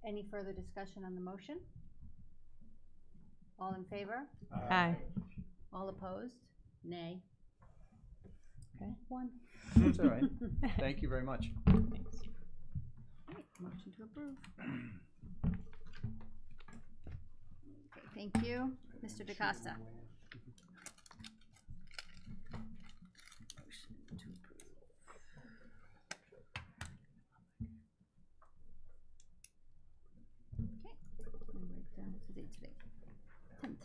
Any further discussion on the motion? All in favor? Aye. All opposed? Nay. Okay, one. That's all right. Thank you very much. Thanks. Okay, motion to approve. Okay, thank you. Mr. DaCosta. Motion to approve. Okay, let me write down the date today. 10th.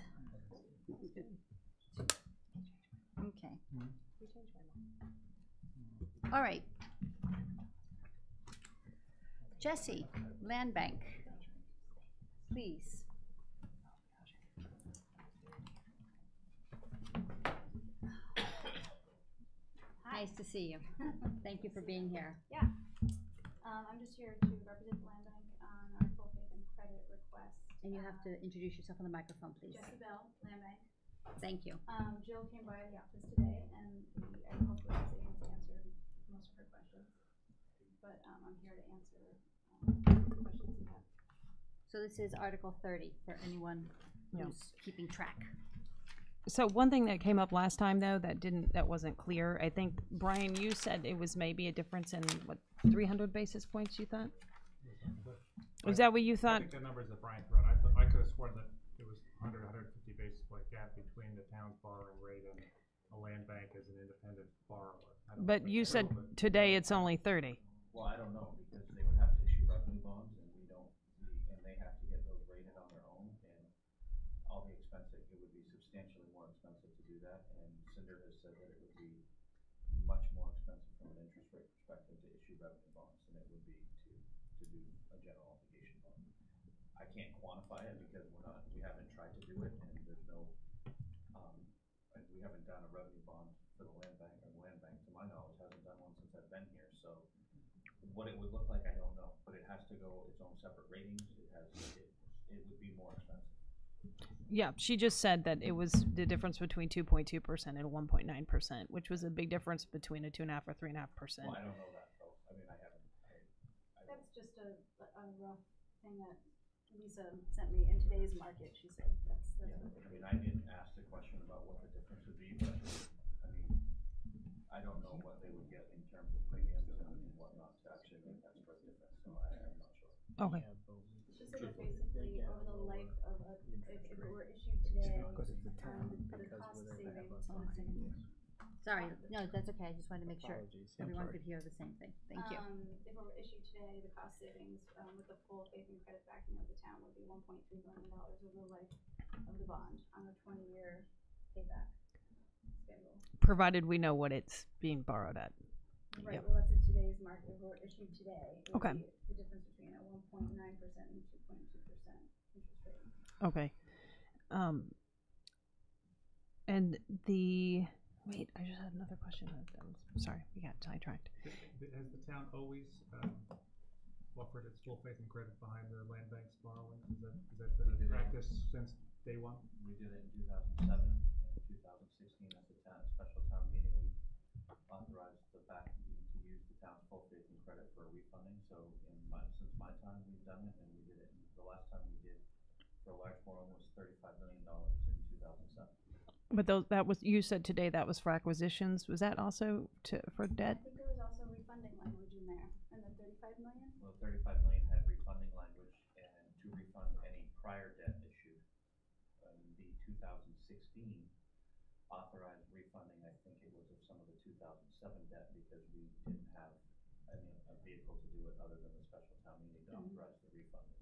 Okay. All right. Jesse, Land Bank, please. Nice to see you. Thank you for being here. Yeah. I'm just here to represent the Land Bank on our full faith and credit request. And you have to introduce yourself on the microphone, please. Jessie Bell, Land Bank. Thank you. Jill came by the office today and I hopefully was able to answer most of her questions. But I'm here to answer questions you have. So this is Article 30 for anyone Yeah. who's keeping track. So one thing that came up last time though that wasn't clear. I think Brian, you said it was maybe a difference in what 300 basis points. You thought? Was that what you I thought? think the numbers that Brian threw out, I could have sworn that it was 100, 150 basis point gap between the town's borrowing rate and a land bank as an independent borrower. I don't But think you so, said but- today it's only 30. Well, I don't know, because they would have to issue revenue bonds, and and they have to get those rated on their own, and all the expense, it would be substantially more expensive to do that, and Cinder has said that it would be much more expensive from an interest rate perspective to issue revenue bonds than it would be to do a general obligation bond. I can't quantify it because we haven't tried to do it, and there's no, and we haven't done a revenue bond for the land bank, or the land bank, to my knowledge, hasn't done one since I've been here, so what it would look like, I don't know, but it has to go its own separate ratings. It would be more expensive. Yeah, she just said that it was the difference between 2.2% and 1.9%, which was a big difference between a 2.5% or 3.5%. Well, I don't know that though. I mean, I haven't. That's just a rough thing that Lisa sent me in today's market. She said that's Yeah, what I mean, I didn't ask the question about what the difference would be, but I mean, I don't know what they would get in terms of premiums and whatnot to actually make that spread difference, so I'm not sure. Okay. She said that basically over the life of if it were issued today, the cost savings. Sorry, no, that's okay. I just wanted to make sure Apologies. everyone could hear the same thing. Thank you. If it were issued today, the cost savings with the full faith and credit backing of the town would be $1.3 million over the life of the bond on a 20-year payback schedule. Provided we know what it's being borrowed at. Right, Yep. well, that's in today's market. If it were issued today, it would Okay. be the difference between a 1.9% and 2.2% interest rate. Okay. And the wait, I just had another question. Sorry, we got sidetracked. Has the town always offered its full faith and credit behind the land bank's borrowings? Is that been a practice since day one? We did it in 2007 and 2016 at the special town meeting. We authorized the bank to use the town's full faith and credit for refunding. So since my time, we've done it, and we did it. The last time we did for a large borrowing was $35 million in 2007. But that was, you said today that was for acquisitions. Was that also for debt? I think there was also refunding language in there, and the $35 million? Well, $35 million had refunding language, and to refund any prior debt issued. The 2016 authorized refunding, I think it was of some of the 2007 debt, because we didn't have a vehicle to do it other than the special town meeting to authorize the refunding.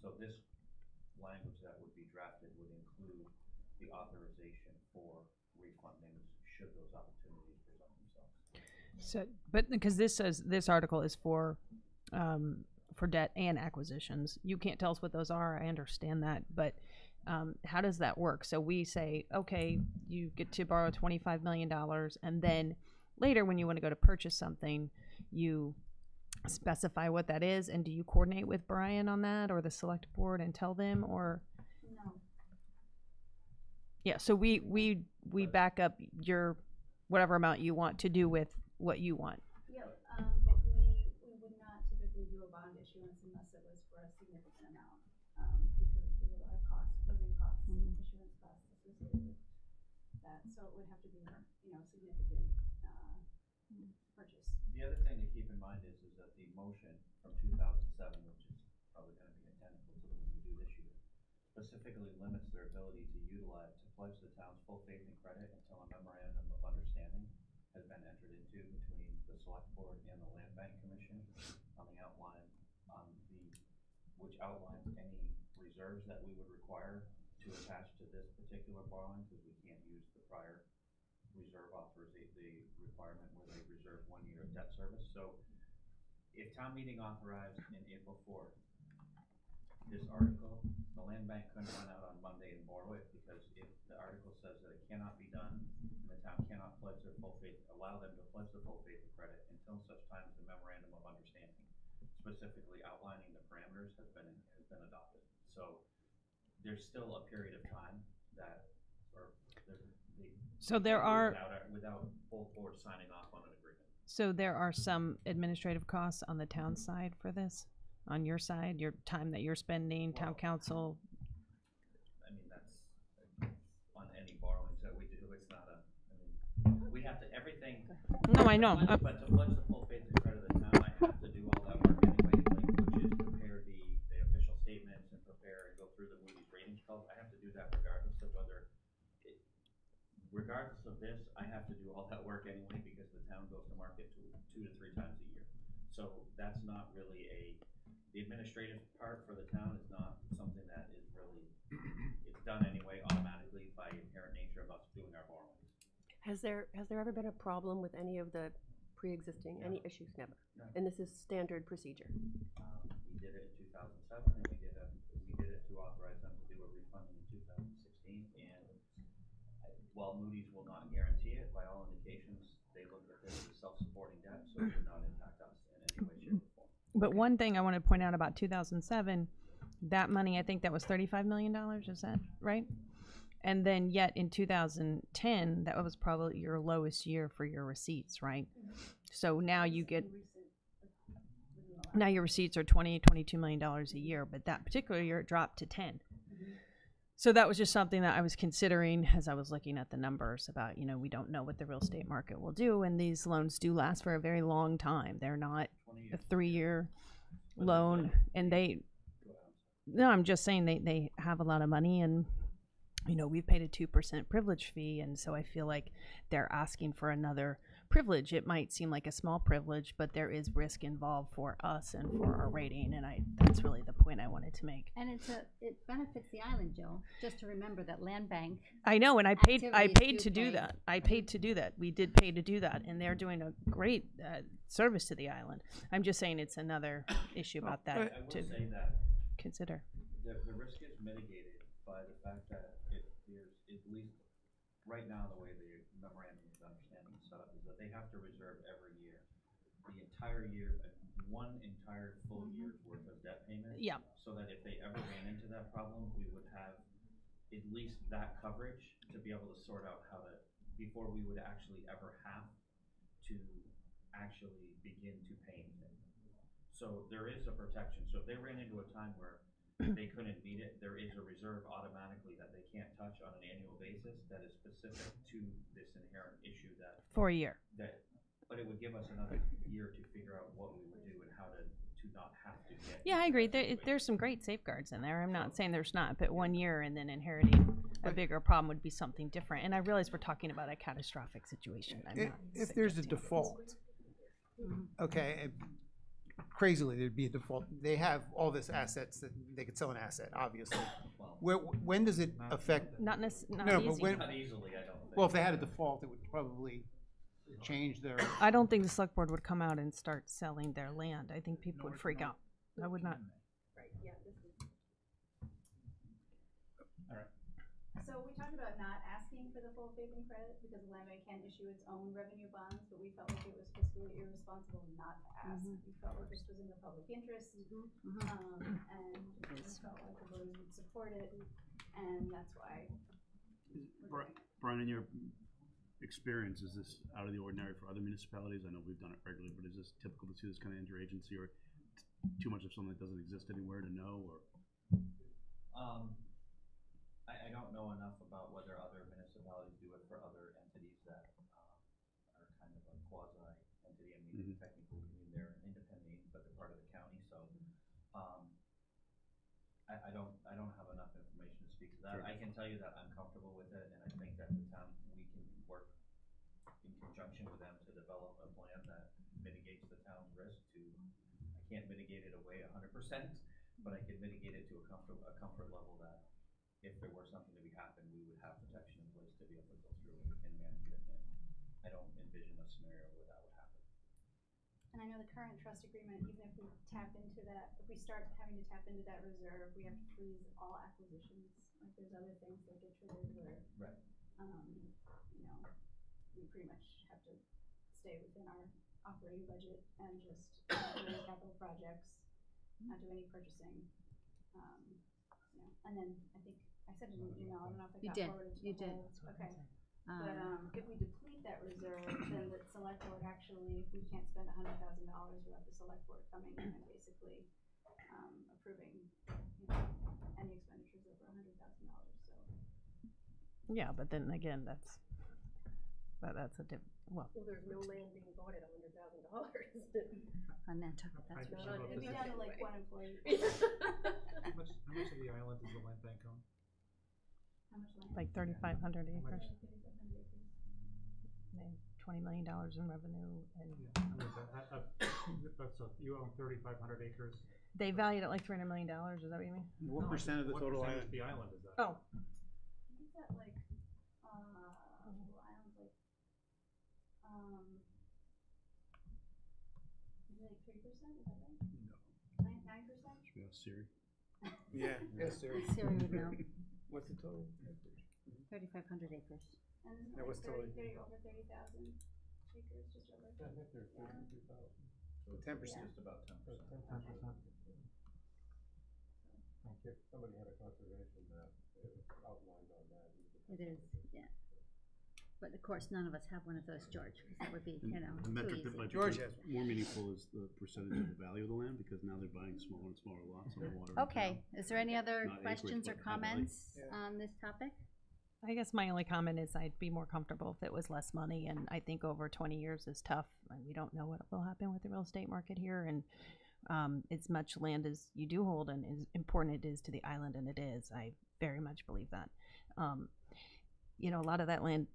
So this language that would be drafted would include the authorization for refundings should those opportunities present themselves. So, but because this says this article is for debt and acquisitions, you can't tell us what those are. I understand that, but how does that work? So we say, okay, you get to borrow $25 million, and then later when you want to go to purchase something, you specify what that is, and do you coordinate with Brian on that or the select board and tell them, or? No. Yeah, so we back up your whatever amount you want to do with what you want. Yeah, but we would not typically do a bond issuance unless it was for a significant amount, because there's a lot of costs, closing costs, and issuance costs associated with that. So it would have to be, significant purchase. The other thing to keep in mind is that the motion from 2007, which is probably going to be identical to the one we do this year, specifically limits their ability to pledge the town's full faith and credit until a memorandum of understanding has been entered into between the select board and the land bank commission on the outline which outlines any reserves that we would require to attach to this particular borrowing, because we can't use the prior reserve authorization, the requirement where they reserve 1 year of debt service. So if town meeting authorized in April 4th, this article, the land bank couldn't run out on Monday and borrow it, because if the article says that it cannot be done, and the town cannot pledge their full faith, allow them to pledge their full faith and credit until such time as the memorandum of understanding, specifically outlining the parameters, has been adopted. So there's still a period of time that, or So there are, without both boards signing off on an agreement. so there are some administrative costs on the town side for this? On your side, your time that you're spending, town council? I mean, that's on any borrowings that we do, it's not a, I mean, we have to, everything. No, I know. But to pledge the full faith and credit of the town, I have to do all that work anyway, like, which is prepare the official statements and prepare and go through the Moody's ratings calls. I have to do that regardless of whether regardless of this, I have to do all that work anyway, because the town goes to market 2 to 3 times a year. So that's not really the administrative part for the town is not something that is really, it's done anyway automatically by inherent nature of us doing our borrowings. Has there ever been a problem with any of the pre-existing, any issues? Never. No. And this is standard procedure. We did it in 2007, and we did it to authorize them to do a refunding in 2016. And while Moody's will not guarantee it, by all indications, they look at this as self-supporting debt, so it would not impact us in any way, shape, or form. But one thing I want to point out about 2007, that money, I think that was $35 million, is that right? And then yet in 2010, that was probably your lowest year for your receipts, right? So now you get, now your receipts are $22 million a year, but that particular year it dropped to 10. So that was just something that I was considering as I was looking at the numbers about, you know, we don't know what the real estate market will do, and these loans do last for a very long time. They're not a 3-year loan, and no, I'm just saying they have a lot of money, and, you know, we've paid a 2% privilege fee, and so I feel like they're asking for another privilege. It might seem like a small privilege, but there is risk involved for us and for our rating, and that's really the point I wanted to make. And it benefits the island, Jill, just to remember that land bank. I know, and I paid to do pay. that. I paid to do that. We did pay to do that, and they're doing a great service to the island. I'm just saying it's another issue about that I will say that consider. The risk is mitigated by the fact that if there's, at least right now, the way the memorandum of understanding is set up is that they have to reserve every year, the entire year, one entire full year's worth of debt payment. Yeah. So that if they ever ran into that problem, we would have at least that coverage to be able to sort out how to, before we would actually ever have to actually begin to pay anything. So there is a protection. So if they ran into a time where they couldn't meet it, there is a reserve automatically that they can't touch on an annual basis that is specific to this inherent issue that For a year. But it would give us another year to figure out what we would do and how to not have to get. Yeah, I agree. There's some great safeguards in there. I'm not saying there's not, but 1 year and then inheriting a bigger problem would be something different. And I realize we're talking about a catastrophic situation. If there's a default, okay, and crazily there'd be a default. They have all this assets that they could sell an asset, obviously. When does it affect? Not no, easy. but when? Not easily, I don't think. Well, if they had a default, it would probably change their. I don't think the select board would come out and start selling their land. I think people would freak out. I would not. Right, yeah, this is. All right. So we talked about not asking for the full faith and credit because the land bank can issue its own revenue bonds, but we felt like it was fiscally irresponsible not to ask. We felt like this was in the public interest, and we felt like the voters would support it, and that's why we're doing it. Brian, in your experience, is this out of the ordinary for other municipalities? I know we've done it regularly, but is this typical to see this kind of interagency, or too much of something that doesn't exist anywhere to know? Or I don't know enough about whether other municipalities do it for other entities that are kind of a quasi entity. I mean, technically, I mean, they're an independent, but they're part of the county. So I don't have enough information to speak to that. I can tell you that I'm comfortable with it, and I think that the town, we can work in conjunction with them to develop a plan that mitigates the town's risk. I can't mitigate it away 100%, but I can mitigate it to a comfort level that if there were something to be happen, we would have protection in place to be able to go through and manage it. And I don't envision a scenario where that would happen. And I know the current trust agreement, even if we tap into that, if we start having to tap into that reserve, we have to freeze all acquisitions. Like there's other things that get triggered where, Right. you know, we pretty much have to stay within our operating budget and just do any capital projects, not do any purchasing. You know, and then I think I sent it in an email. I don't know if it You got did. forwarded to You the did. whole. Okay. But if we deplete that reserve, then the select board actually, if we can't spend $100,000, we have the select board coming in and basically approving, you know, any expenditures over $100,000. So Yeah, but then again, that's a well. Well, there's no land being bought at $100,000. On Nantucket, that's for sure. it'd be down to like one employee. How much of the island does the land bank own? How much land? Like 3,500 acres. 3,500 acres. And $20 million in revenue, and So you own 3,500 acres. they valued it like $300 million. Is that what you mean? What percent of the total What island? percentage of the island is that? Oh, I think that like, the island's like, maybe like 3%, is that right? No. 9%? Should we ask Siri? Yeah, yes, sir. Siri would know. What's the total? 3,500 acres. And isn't That it was like 30, totally- 30, over 30,000 acres, just over? I think there's Yeah. 32,000. So 10%. Just about 10%. 10%. If somebody had a conservation map, it was outlined on that. It is, yeah. But of course, none of us have one of those, George, because that would be, you know, The too metric easy. that might George become has one. more meaningful is the percentage of the value of the land, because now they're buying smaller and smaller lots on the water. in Okay, town. is there any other Not acreage, questions or but heavily. comments Yeah. on this topic? I guess my only comment is I'd be more comfortable if it was less money, and I think over 20 years is tough. And we don't know what will happen with the real estate market here, and as much land as you do hold and as important it is to the island, and it is, I very much believe that. You know, a lot of that land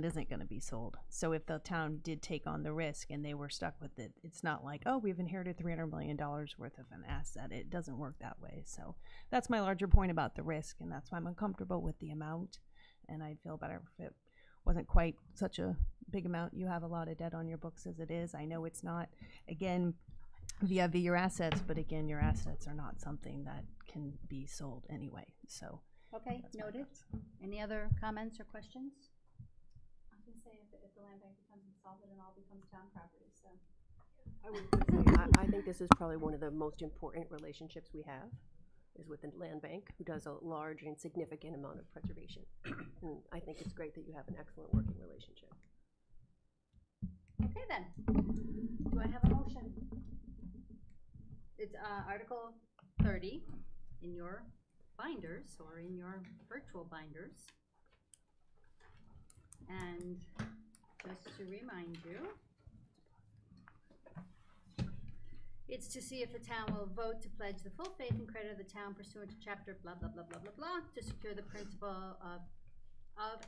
isn't going to be sold. So if the town did take on the risk and they were stuck with it, it's not like, oh, we've inherited $300 million worth of an asset. It doesn't work that way. So that's my larger point about the risk, and that's why I'm uncomfortable with the amount. And I'd feel better if it wasn't quite such a big amount. You have a lot of debt on your books as it is. I know it's not, again, via your assets, but again, your assets are not something that can be sold anyway. So Okay, that's my noted. thoughts. Any other comments or questions? I was gonna say if the land bank becomes insolvent, it all becomes town property, so. I would say, I think this is probably one of the most important relationships we have, is with the land bank, who does a large and significant amount of preservation. And I think it's great that you have an excellent working relationship. Okay then, do I have a motion? It's Article 30 in your binders, or in your virtual binders. And just to remind you, it's to see if the town will vote to pledge the full faith and credit of the town pursuant to chapter blah, blah, blah, blah, blah, blah, to secure the principal of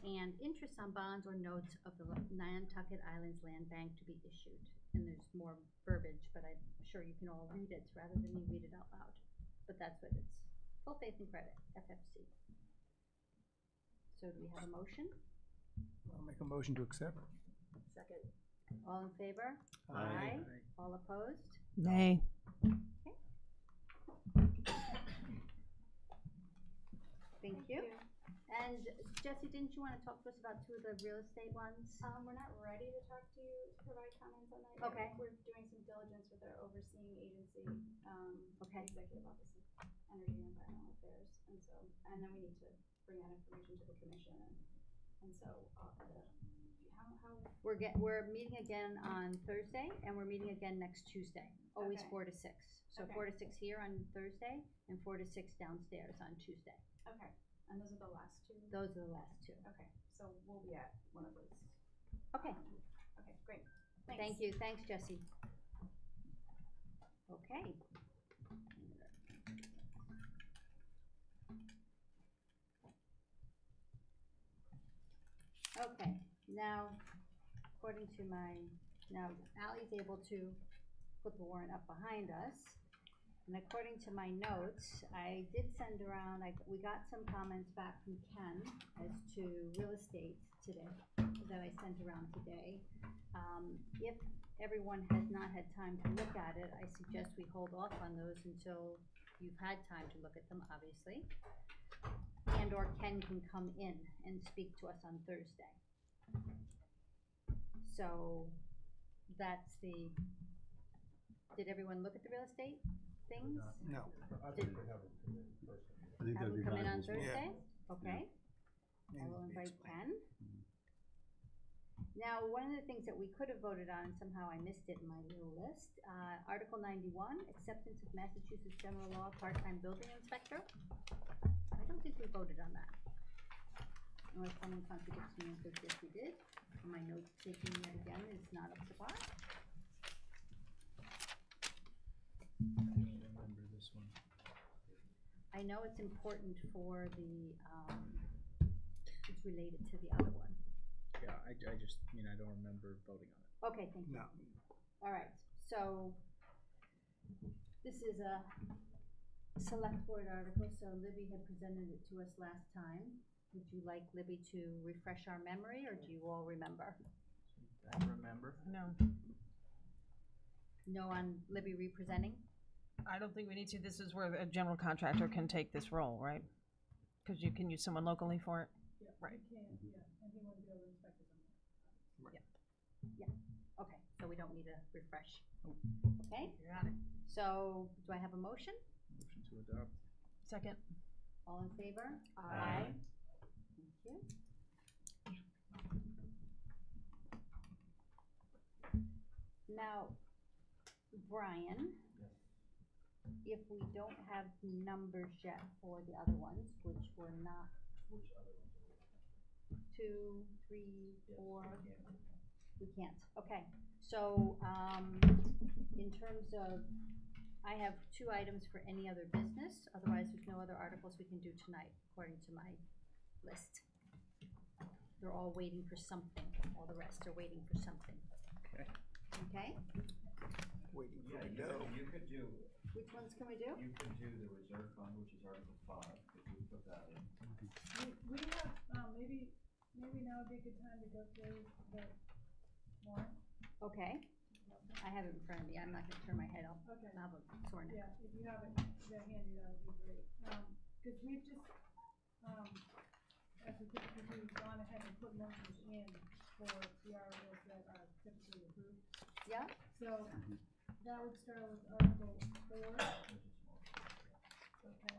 and interest on bonds or notes of the Nantucket Islands Land Bank to be issued. And there's more verbiage, but I'm sure you can all read it rather than me read it out loud. But that's what it's, full faith and credit, FFC. So do we have a motion? I'll make a motion to accept. Second. All in favor? Aye. All opposed? Nay. Thank you. And Jesse, didn't you want to talk to us about two of the real estate ones? We're not ready to talk to you, to provide comments on that yet. Okay. We're doing some diligence with our overseeing agency, Okay. Executive Office of Energy and Environmental Affairs. And so, and then we need to bring that information to the commission, and so, We're meeting again on Thursday, and we're meeting again next Tuesday, always Okay. 4 to 6. So Okay. 4 to 6 here on Thursday, and 4 to 6 downstairs on Tuesday. okay, and those are the last two? Those are the last two. Okay, so we'll be at one of those. Okay, Okay, great. thank you, thanks, Jesse. Okay. Okay, now, according to now Ally's able to put the warrant up behind us. And according to my notes, I did send around, we got some comments back from Ken as to real estate today, that I sent around today. If everyone has not had time to look at it, I suggest we hold off on those until you've had time to look at them, obviously. And/or Ken can come in and speak to us on Thursday. So that's the, did everyone look at the real estate things? No. I Did- think they have Have that'd be them come in on valuable as well. Thursday? Yeah. Okay. I will invite Ken. Now, one of the things that we could have voted on, and somehow I missed it in my little list, Article 91, acceptance of Massachusetts General Law part-time building inspector. I don't think we voted on that. Unless someone contradicts me and says, yes, we did. My note taking yet again is not up to par. I don't remember this one. I know it's important for the, it's related to the other one. Yeah, I just, I don't remember voting on it. Okay, thank you. No. All right, so this is a select board article, so Libby had presented it to us last time. Would you like Libby to refresh our memory, or do you all remember? I remember. No, No on Libby representing? I don't think we need to. This is where a general contractor can take this role, right? Because you can use someone locally for it. Yeah, Right. he can, yeah, and he wouldn't be able to inspect it somewhere. Okay, so we don't need a refresh. Nope. Okay, You got it. so do I have a motion? Motion to adopt. Second. All in favor? Aye. Thank you. Now, Brian, if we don't have numbers yet for the other ones, which were not Which other ones are we? 2, 3, 4, Yes, we can't, okay. So, in terms of, I have 2 items for any other business, otherwise there's no other articles we can do tonight, according to my list. They're all waiting for something, all the rest are waiting for something. Okay. Okay, Waiting for Yeah, the dough. you could do, which ones can we do? you could do the reserve fund, which is Article 5, if we put that in. We have, maybe now would be a good time to go through the warrant. Okay, I have it in front of me, I'm not gonna turn my head up, Okay. I'll have a sore neck. Yeah, if you have it handy, that would be great. Cause we've just, as we typically do, we've gone ahead and put motions in for the articles that are typically approved. Yeah, So, that would start with Article 4. Okay.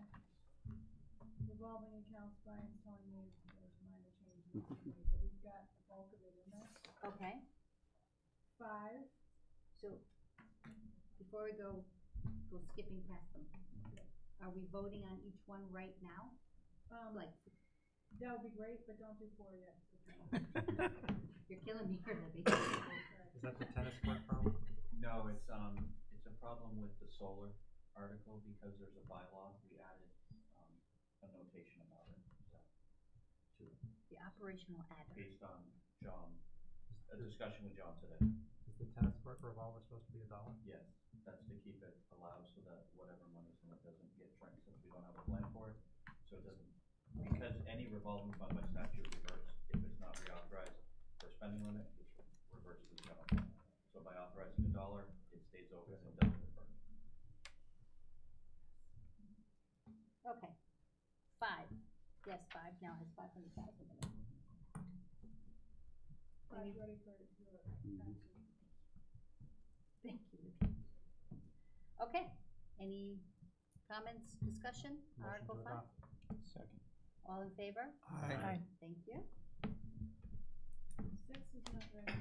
Revolving accounts, Brian's telling me there's minor changes, but we've got the bulk of it in there. okay, 5, so, before we go skipping past them, are we voting on each one right now? Like, that would be great, but don't do 4 yet. you're killing me here, Libby. Is that the tennis court problem? No, it's a problem with the solar article, because there's a bylaw, we added, a notation about it, so, to it, The operational adder. based on John, a discussion with John today. Is the tennis court revolver supposed to be $1? Yes, that's to keep it allowed so that whatever money's in it doesn't get drank, since we don't have a plan for it. So it doesn't, because any revolving fund by statute reverts, if it's not reauthorized for spending limit, it reverts to the general fund. So by authorizing $1, it stays open and doesn't revert. Okay, 5, yes, 5 now has 500,000 in it. I'm ready for your action. Thank you, Libby. Okay, any comments, discussion, on Motion Article to 5? adopt. Second. All in favor? Aye. Thank you. 6 is not ready.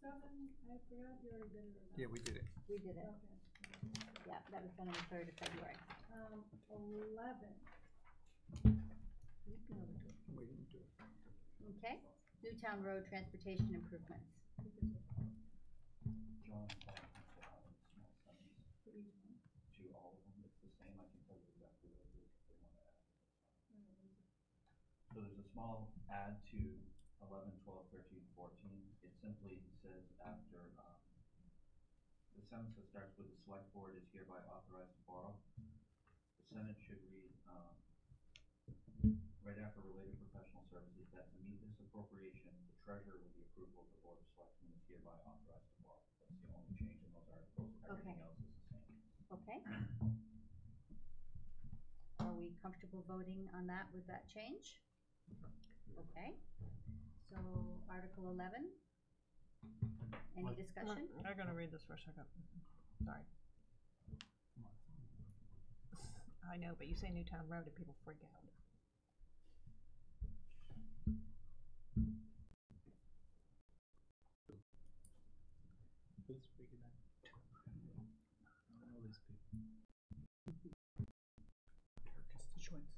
7, I forgot if you already did it or not. Yeah, we did it. We did it, Okay. yeah, that was done on the 3rd of February. 11, You can overdo it. Waiting to do it. Okay, Newtown Road Transportation Improvements. John, small sentence for each one. to all of them, it's the same, I can tell you exactly what it is if they want to add. So there's a small add to 11, 12, 13, 14. It simply says after, the sentence that starts with the select board is hereby authorized to borrow. The sentence should read, right after related professional services, that to meet this appropriation, the treasurer with the approval of the board of selectmen is hereby authorized to comfortable voting on that with that change? Okay. So Article 11. Any discussion? I'm gonna read this for a second. Sorry. I know, but you say Newtown Road and people freak out. Who's freaking out? I don't know these people. Her constituents.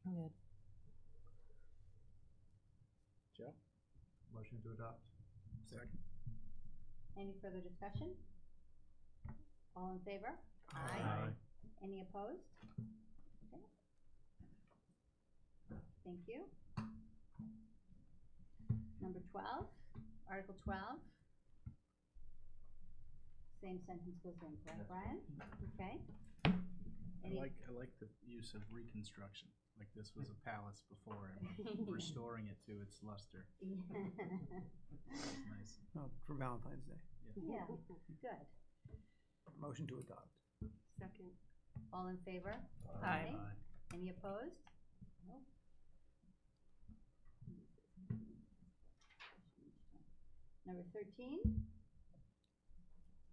Good. Joe? Motion to adopt. Second. Any further discussion? All in favor? Aye. Any opposed? Okay. Thank you. Number 12, Article 12. Same sentence goes in, correct, Brian? Okay. I like the use of reconstruction. Like this was a palace before and restoring it to its luster. That's nice. Oh, for Valentine's Day. Yeah, good. Motion to adopt. Second. All in favor? Aye. Any opposed? No. Number 13,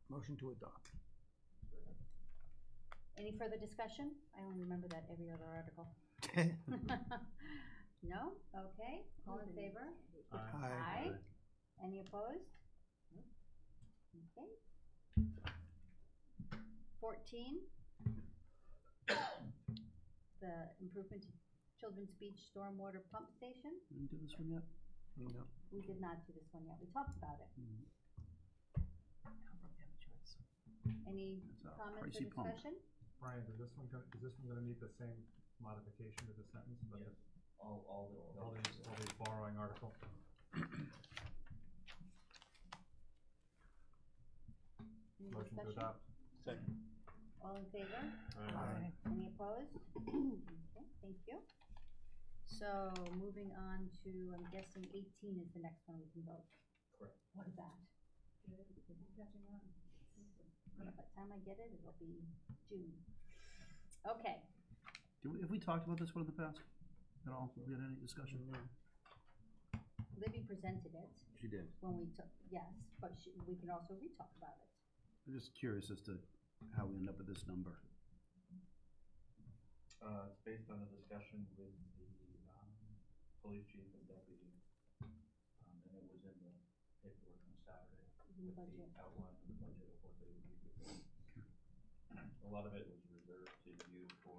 Motion to adopt. any further discussion? I only remember that every other article. No? Okay, all in favor? Aye. Any opposed? Okay. 14, the improvement to Children's Beach Stormwater Pump Station. Didn't do this one yet? No. We did not do this one yet, we talked about it. Any That's a comments or pricey pump. discussion? Brian, is this one gonna need the same modification to the sentence? But Yes. All these borrowing article? Any Motion to discussion? adopt. Second. All in favor? Aye. Any opposed? Okay, thank you. So moving on to, I'm guessing 18 is the next one we can vote. Correct. What is that? Catching on. By the time I get it, it'll be June. Okay, Have we talked about this one in the past at all? Have we had any discussion? Libby presented it She did. when we took, yes, but we can also re-talk about it. I'm just curious as to how we end up with this number. It's based on a discussion with the, police chief and deputy. And it was in the paperwork on Saturday. In the with budget. outline of the budget of what they would be doing. A lot of it was reserved to use for,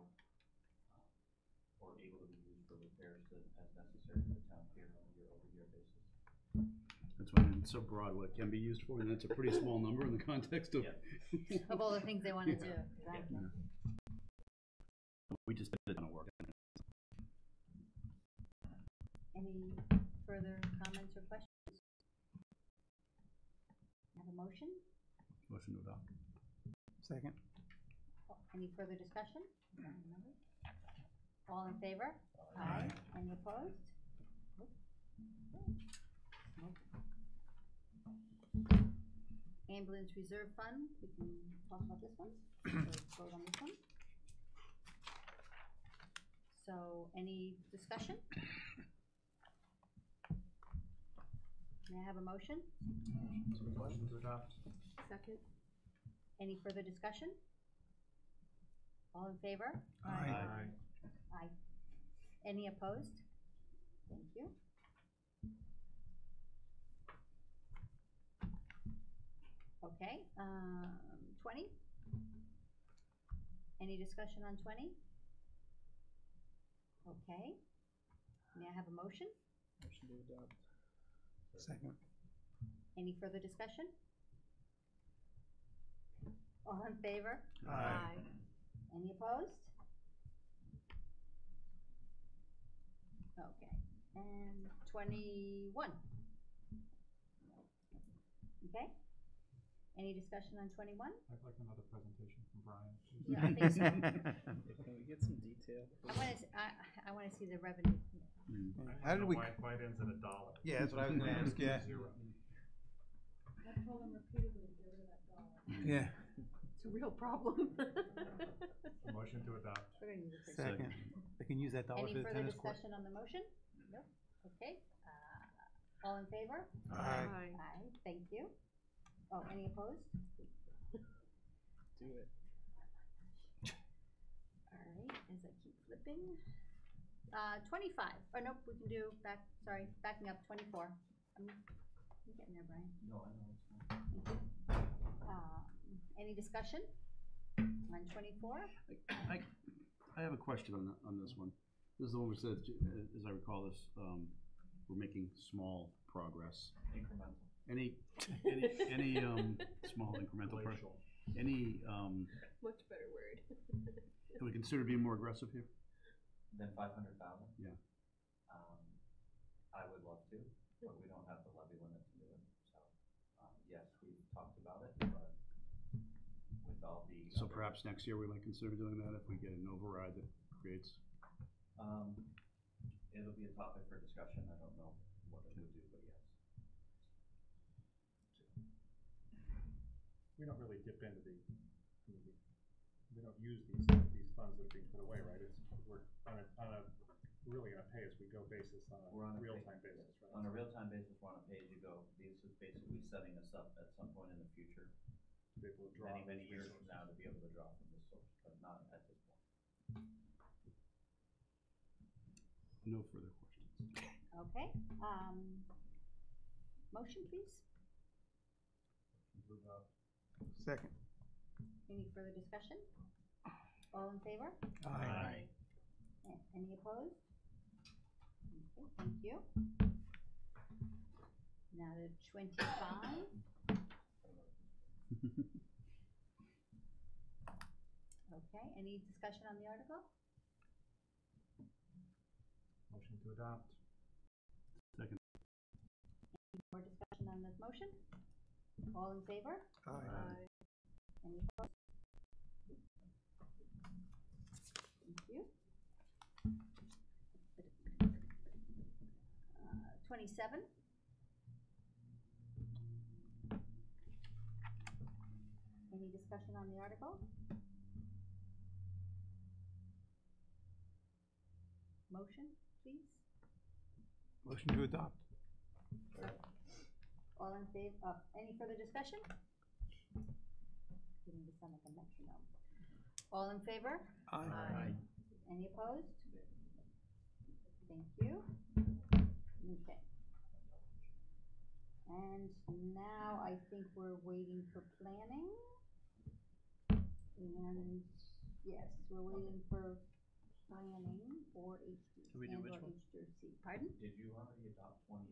or able to be used for repairs as necessary for the town here on a year-over-year basis. That's why it's so broad what it can be used for, and that's a pretty small number in the context of. Of all the things they want to do, exactly. We just did a ton of work. Any further comments or questions? Have a motion? Motion to adopt. Second. Any further discussion? All in favor? Aye. Any opposed? Ambulance Reserve Fund, we can talk about this one, or vote on this one. So, any discussion? May I have a motion? Motion to adopt. Second. Any further discussion? All in favor? Aye. Aye. Any opposed? Thank you. Okay, 20? Any discussion on 20? Okay. May I have a motion? Motion to adopt. Second. Any further discussion? All in favor? Aye. Any opposed? Okay, and 21? Okay, any discussion on 21? I'd like another presentation from Brian. Yeah, I think so. Can we get some detail? I wanna see the revenue. How did we? Why it ends at $1? Yeah, that's what I was gonna ask, yeah. Zero. I told them repeatedly to get rid of that dollar. Yeah. It's a real problem. Motion to adopt. We're gonna use it for- Second. They can use that dollar Any for the further tennis court. discussion on the motion? No? Okay, all in favor? Aye. Aye, thank you. Oh, any opposed? Do it. All right, as I keep flipping. 25, oh, nope, we can do backing up, 24. I'm getting there, Brian. No, I know, it's fine. Any discussion on 24? I have a question on this one. This is the one we said, as I recall this, we're making small progress. Incremental. Any small incremental progress. Any, Much better word. can we consider being more aggressive here? Then 500,000? Yeah. I would love to, but we don't have the levy limit to do it. So, yes, we've talked about it, but with all the. So perhaps next year we might consider doing that if we get an override that creates. It'll be a topic for discussion. I don't know what it would do, but yes. We don't really dip into we don't use these funds that are being put away, right? We're on a really on a pay-as-we-go basis, We're on a real-time basis, right? On a real-time basis, we're on a pay-as-you-go. This is basically setting us up at some point in the future, To be able to draw many those years resources. from now, to be able to draw from this source, but not at this point. No further questions. Okay, motion, please? Second. Any further discussion? All in favor? Aye. Any opposed? Okay, thank you. Now to 25. Okay, any discussion on the article? Motion to adopt. Second. More discussion on this motion? All in favor? Aye. Any opposed? Thank you. 27. Any discussion on the article? Motion, please? Motion to adopt. All in favor, any further discussion? Getting to sound like a metronome. All in favor? Aye. Any opposed? Thank you. Okay. And now I think we're waiting for planning. And yes, we're waiting for planning or HD Did we do and which or one? HDC. Pardon? Did you already adopt 28?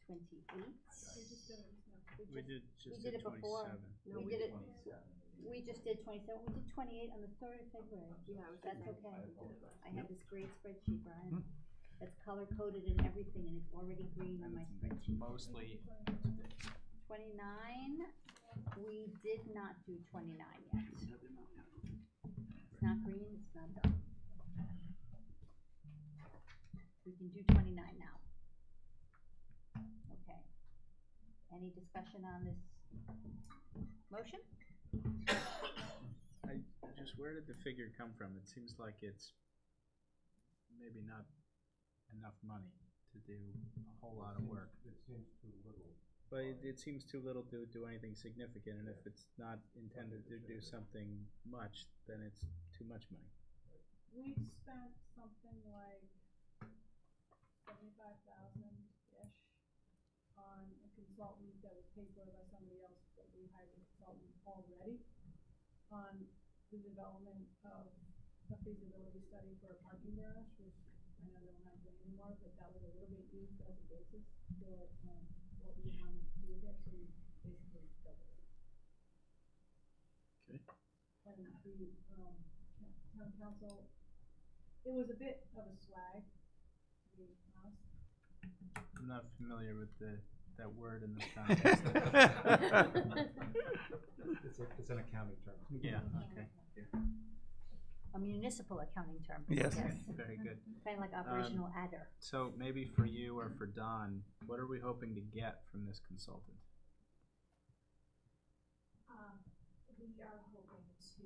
28. We just did it now. We did we just did did it before. 27. No, We we did it, 27. we just did 27, we did 28 on the 3rd of February. Yeah, I was That's just- okay. I apologize. I have this great spreadsheet, Brian. That's color coded and everything, and it's already green on my spreadsheet. Mostly 29, we did not do 29 yet. It's not green, it's not done. We can do 29 now. Okay. Any discussion on this motion? where did the figure come from? It seems like it's maybe not enough money to do a whole lot of work. It seems too little. But it seems too little to do anything significant, and if it's not intended to do something much, then it's too much money. We spent something like 75,000-ish on a consultant that was paid for by somebody else, but we hired a consultant already on the development of a feasibility study for a parking garage, which I know they don't have to do anymore, but that was a little bit used as a basis for what we wanted to do here, so we basically doubled it. Okay. And the town council, it was a bit of a swag, to be honest. I'm not familiar with that word in this context. It's an accounting term. Yeah, okay. A municipal accounting term. Yes. Very good. Kind of like operational adder. So maybe for you or for Don, what are we hoping to get from this consultant? The we are hoping to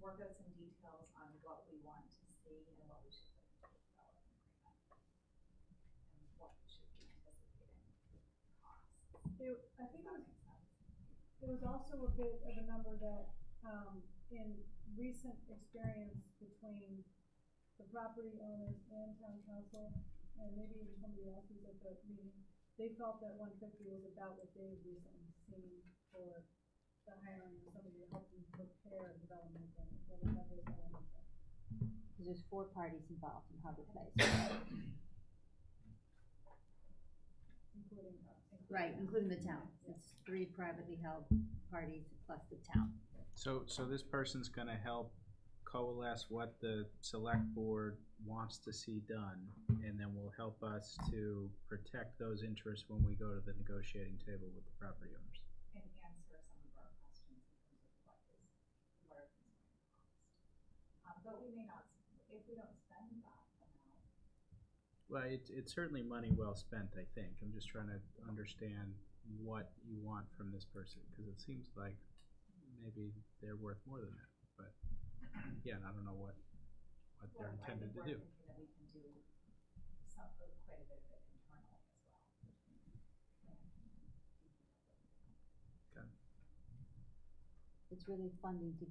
work out some details on what we want to see and what we should put into the development agreement. And what we should be anticipating costs. I think it was also a bit of a number that, in recent experience between the property owners and town council, and maybe even somebody else who's at the meeting, they felt that 150 was about what they've recently seen for the hiring of somebody to help them prepare a development agreement, whether that is elements of. Because there's 4 parties involved in Harbor Place. Including us. Right, including the town. It's 3 privately held parties plus the town. So this person's gonna help coalesce what the select board wants to see done, and then will help us to protect those interests when we go to the negotiating table with the property owners. And answer some of our questions in terms of what are things going to cost. But we may not, if we don't spend that amount. Well, it's certainly money well spent, I think. I'm just trying to understand what you want from this person, because it seems like maybe they're worth more than that. But yeah, I don't know what they're intended to do. We're thinking that we can do quite a bit of it internally as well. Okay. It's really funding to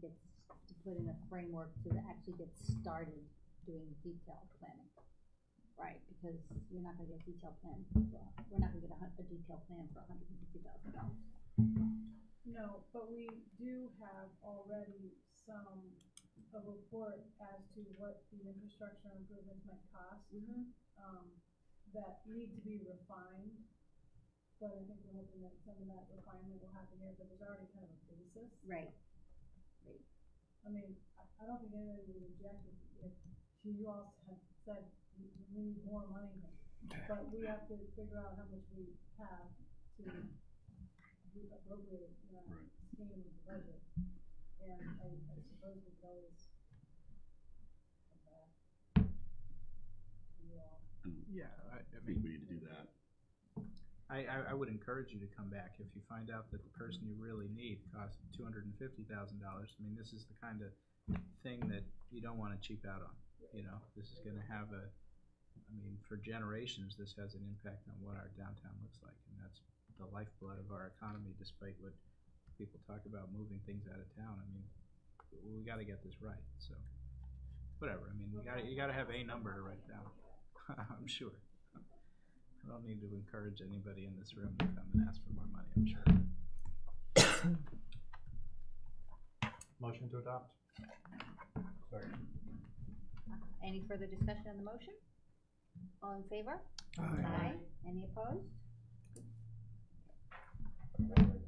put in a framework to actually get started doing detailed planning. Right, because you're not gonna get a detailed plan we're not gonna get a detailed plan for $150,000. No, but we do have already a report as to what the infrastructure improvements might cost. That need to be refined, but I think we're hoping that some of that refinement will happen here, but there's already kind of a basis. Right. I mean, I don't think anybody would object if you all had said we need more money, but we have to figure out how much we have to appropriate in our scheme of the budget. And I suppose we could always come back to you all. Yeah, I think we need to do that. I would encourage you to come back if you find out that the person you really need costs $250,000. I mean, this is the kind of thing that you don't want to cheap out on. You know, this is going to have for generations, this has an impact on what our downtown looks like, and that's the lifeblood of our economy, despite what people talk about moving things out of town. I mean, we got to get this right. So, whatever. I mean, you got to have a number to write down. I'm sure. I don't need to encourage anybody in this room to come and ask for more money, I'm sure. Motion to adopt. Sorry. Any further discussion on the motion? All in favor? Aye. Any opposed?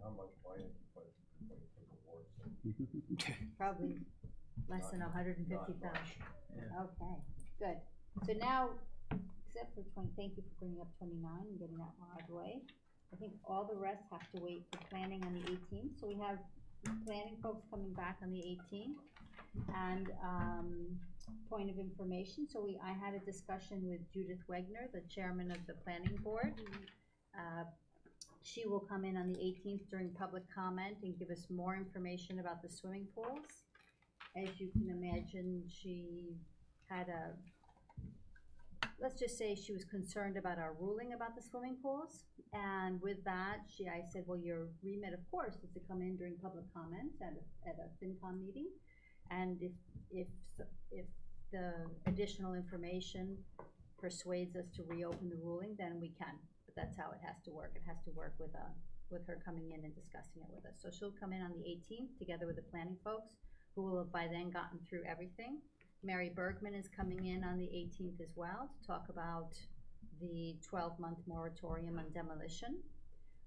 How much money Probably less than 150,000. Yeah. Okay, good. So now, except for 20, thank you for bringing up 29 and getting that one out of the way. I think all the rest have to wait for planning on the 18th. So we have planning folks coming back on the 18th. And point of information, so I had a discussion with Judith Wegner, the chairman of the planning board. She will come in on the 18th during public comment and give us more information about the swimming pools. As you can imagine, she had let's just say she was concerned about our ruling about the swimming pools. And with that, I said, well, your remit, of course, is to come in during public comment at a FinCom meeting. And if the additional information persuades us to reopen the ruling, then we can. But that's how it has to work. It has to work with her coming in and discussing it with us. So she'll come in on the 18th together with the planning folks, who will have by then gotten through everything. Mary Bergman is coming in on the 18th as well to talk about the 12-month moratorium on demolition.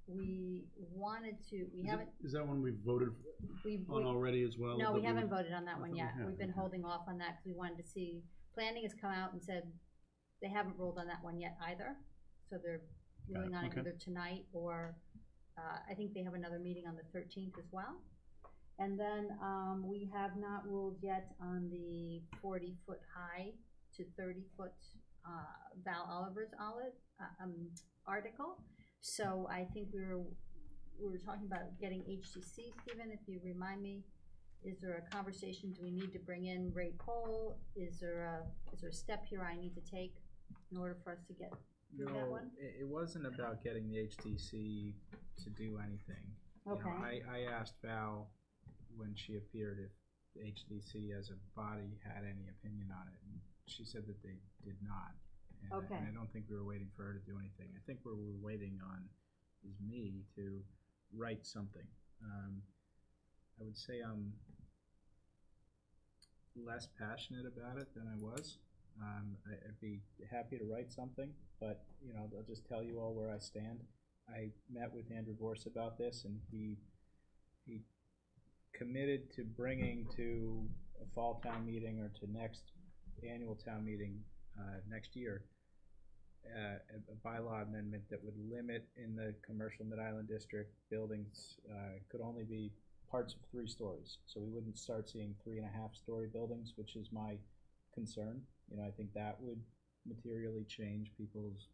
We wanted to, Is that one we voted on already as well? No, we haven't voted on that one yet. Yeah, We've been holding off on that because we wanted to see, planning has come out and said they haven't ruled on that one yet either. So they're ruling on it either tonight or I think they have another meeting on the 13th as well. And then we have not ruled yet on the 40-foot high to 30-foot Val Oliver's article. So I think we were talking about getting HTC, Stephen, if you remind me. Is there a conversation, do we need to bring in Ray Cole? Is there a step here I need to take in order for us to get through that No, one? it wasn't about getting the HTC to do anything. You know, Okay. I asked Val when she appeared if the HTC as a body had any opinion on it, and she said that they did not. And, Okay. and I don't think we were waiting for her to do anything. I think what we're waiting on is me to write something. I would say I'm less passionate about it than I was. I'd be happy to write something, but you know, I'll just tell you all where I stand. I met with Andrew Vorse about this, and he committed to bringing to a fall town meeting or to next annual town meeting next year a bylaw amendment that would limit in the commercial Mid-Island district buildings could only be parts of 3 stories. So we wouldn't start seeing 3.5-story buildings, which is my concern. You know, I think that would materially change people's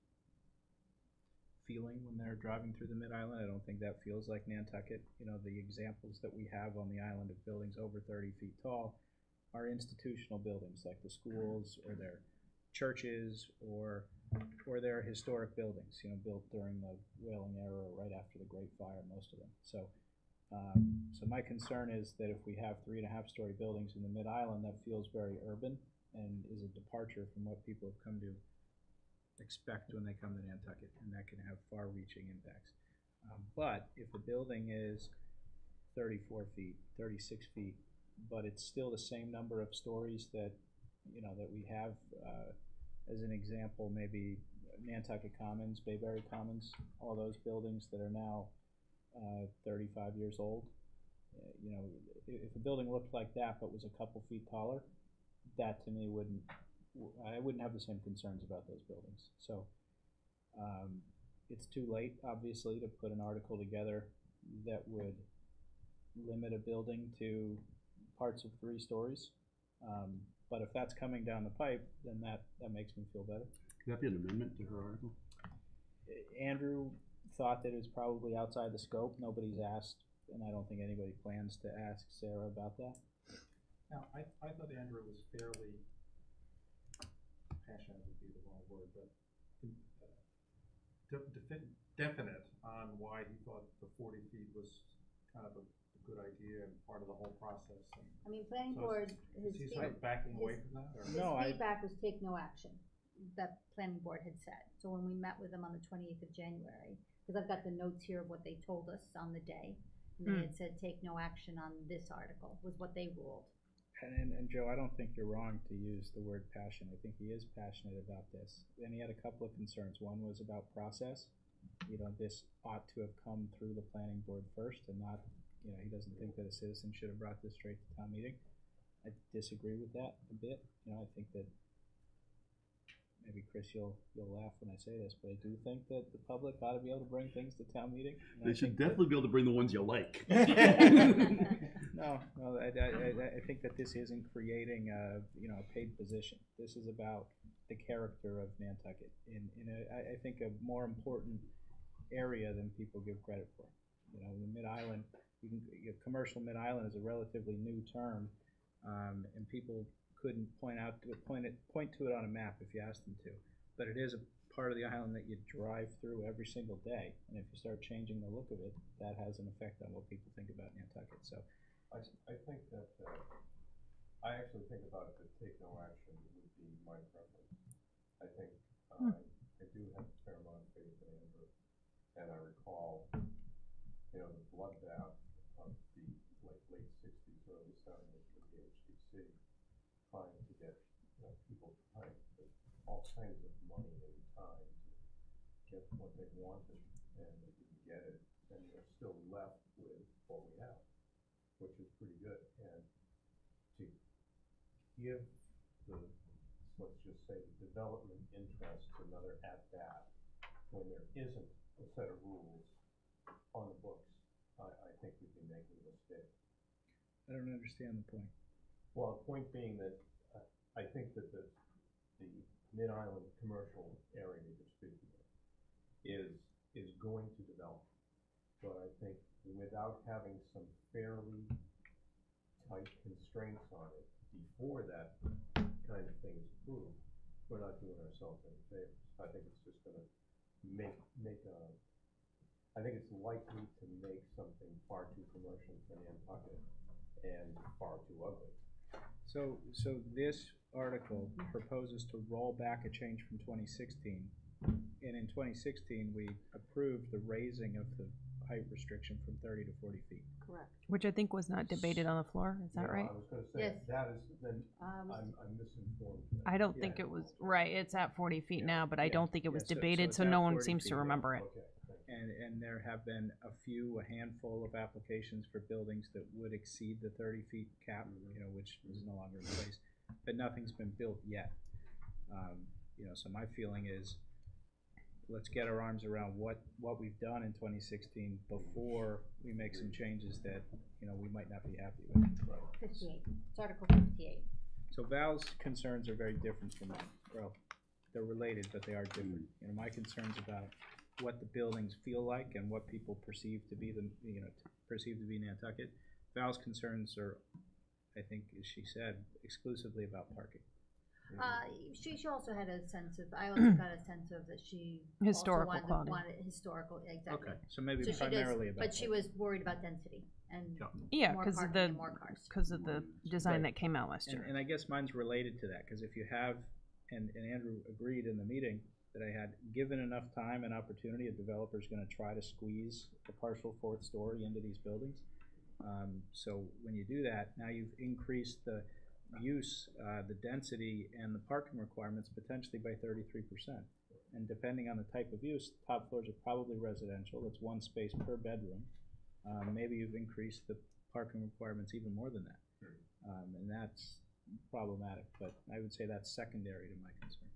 feeling when they're driving through the Mid-Island. I don't think that feels like Nantucket. You know, the examples that we have on the island of buildings over 30 feet tall are institutional buildings like the schools or their churches or their historic buildings, you know, built during the whaling era or right after the Great Fire, most of them. So my concern is that if we have 3.5-story buildings in the Mid-Island, that feels very urban and is a departure from what people have come to expect when they come to Nantucket, and that can have far-reaching impacts. But if a building is 34 feet, 36 feet, but it's still the same number of stories that, you know, that we have, as an example, maybe Nantucket Commons, Bayberry Commons, all those buildings that are now 35 years old. You know, if a building looked like that but was a couple feet taller, that to me I wouldn't have the same concerns about those buildings. So it's too late, obviously, to put an article together that would limit a building to parts of 3 stories. But if that's coming down the pipe, then that makes me feel better. Could that be an amendment to her article? Andrew thought that it was probably outside the scope. Nobody's asked, and I don't think anybody plans to ask Sarah about that. Now, I thought Andrew was fairly passionate would be the wrong word, but definite on why he thought the 40 feet was kind of a good idea and part of the whole process. And I mean, planning so board, is he sort of backing away from that? Or? His feedback was take no action, that planning board had said. So when we met with them on the 28th of January, because I've got the notes here of what they told us on the day, and they had said take no action on this article, was what they ruled. And Joe, I don't think you're wrong to use the word passion. I think he is passionate about this. And he had a couple of concerns. One was about process. You know, this ought to have come through the planning board first and not, you know, he doesn't think that a citizen should have brought this straight to town meeting. I disagree with that a bit. You know, I think that maybe Chris, you'll laugh when I say this, but I do think that the public ought to be able to bring things to town meeting. They should definitely be able to bring the ones you like. No, I think that this isn't creating a, you know, a paid position. This is about the character of Nantucket in I think a more important area than people give credit for. You know, the Mid-Island, commercial Mid-Island is a relatively new term, and people couldn't point to it on a map if you asked them to. But it is a part of the island that you drive through every single day, and if you start changing the look of it, that has an effect on what people think about Nantucket. So, I think that I actually think about it that take no action would be my preference. I think I do have a fair amount of faith in Andrew, and I recall, you know, the bloodbath of the late 60s, early 70s with the HTC, trying to get, you know, people trying to put all kinds of money and time to get what they wanted, and they didn't get it, and they're still left with what we have, which is pretty good. And to give the, let's just say, the development interest another at-bat when there isn't a set of rules on the books, I think we'd be making a mistake. I don't understand the point. Well, the point being that I think that the Mid-Island commercial area that you're speaking of is going to develop. but I think without having some fairly tight constraints on it before that kind of thing is approved, we're not doing ourselves any favors. I think it's just gonna I think it's likely to make something far too commercial for Nantucket and far too ugly. So this article proposes to roll back a change from 2016. And in 2016, we approved the raising of the height restriction from 30 to 40 feet. Correct. Which I think was not debated on the floor, is that right? I was gonna say, Yes. that is, then I'm misinformed. I don't Yeah. think it was, right, it's at 40 feet now, but I Yeah. don't think it was Yeah, so debated, it's so at no one 40 seems feet, to yeah. remember it. Okay, thank you. And there have been a handful of applications for buildings that would exceed the 30 feet cap, which is no longer in place, but nothing's been built yet. So my feeling is, let's get our arms around what we've done in 2016 before we make some changes that, we might not be happy with. 58, it's Article 58. So Val's concerns are very different from mine. Well, they're related, but they are different. My concerns about what the buildings feel like and what people perceive to be Nantucket. Val's concerns are, I think, as she said, exclusively about parking. She also had a sense of, I also got a sense of that she Historical also quality. wanted historical, exactly. Okay, so maybe So she primarily does, about but she was worried about density and Yeah, more because of parking the, and more cars. because of the design Right. that came out last year. And I guess mine's related to that, because if you have, and Andrew agreed in the meeting that I had, given enough time and opportunity, a developer's gonna try to squeeze the partial fourth story into these buildings. So when you do that, now you've increased the use, the density and the parking requirements potentially by 33%. And depending on the type of use, top floors are probably residential, that's one space per bedroom. Maybe you've increased the parking requirements even more than that. And that's problematic, but I would say that's secondary to my concern.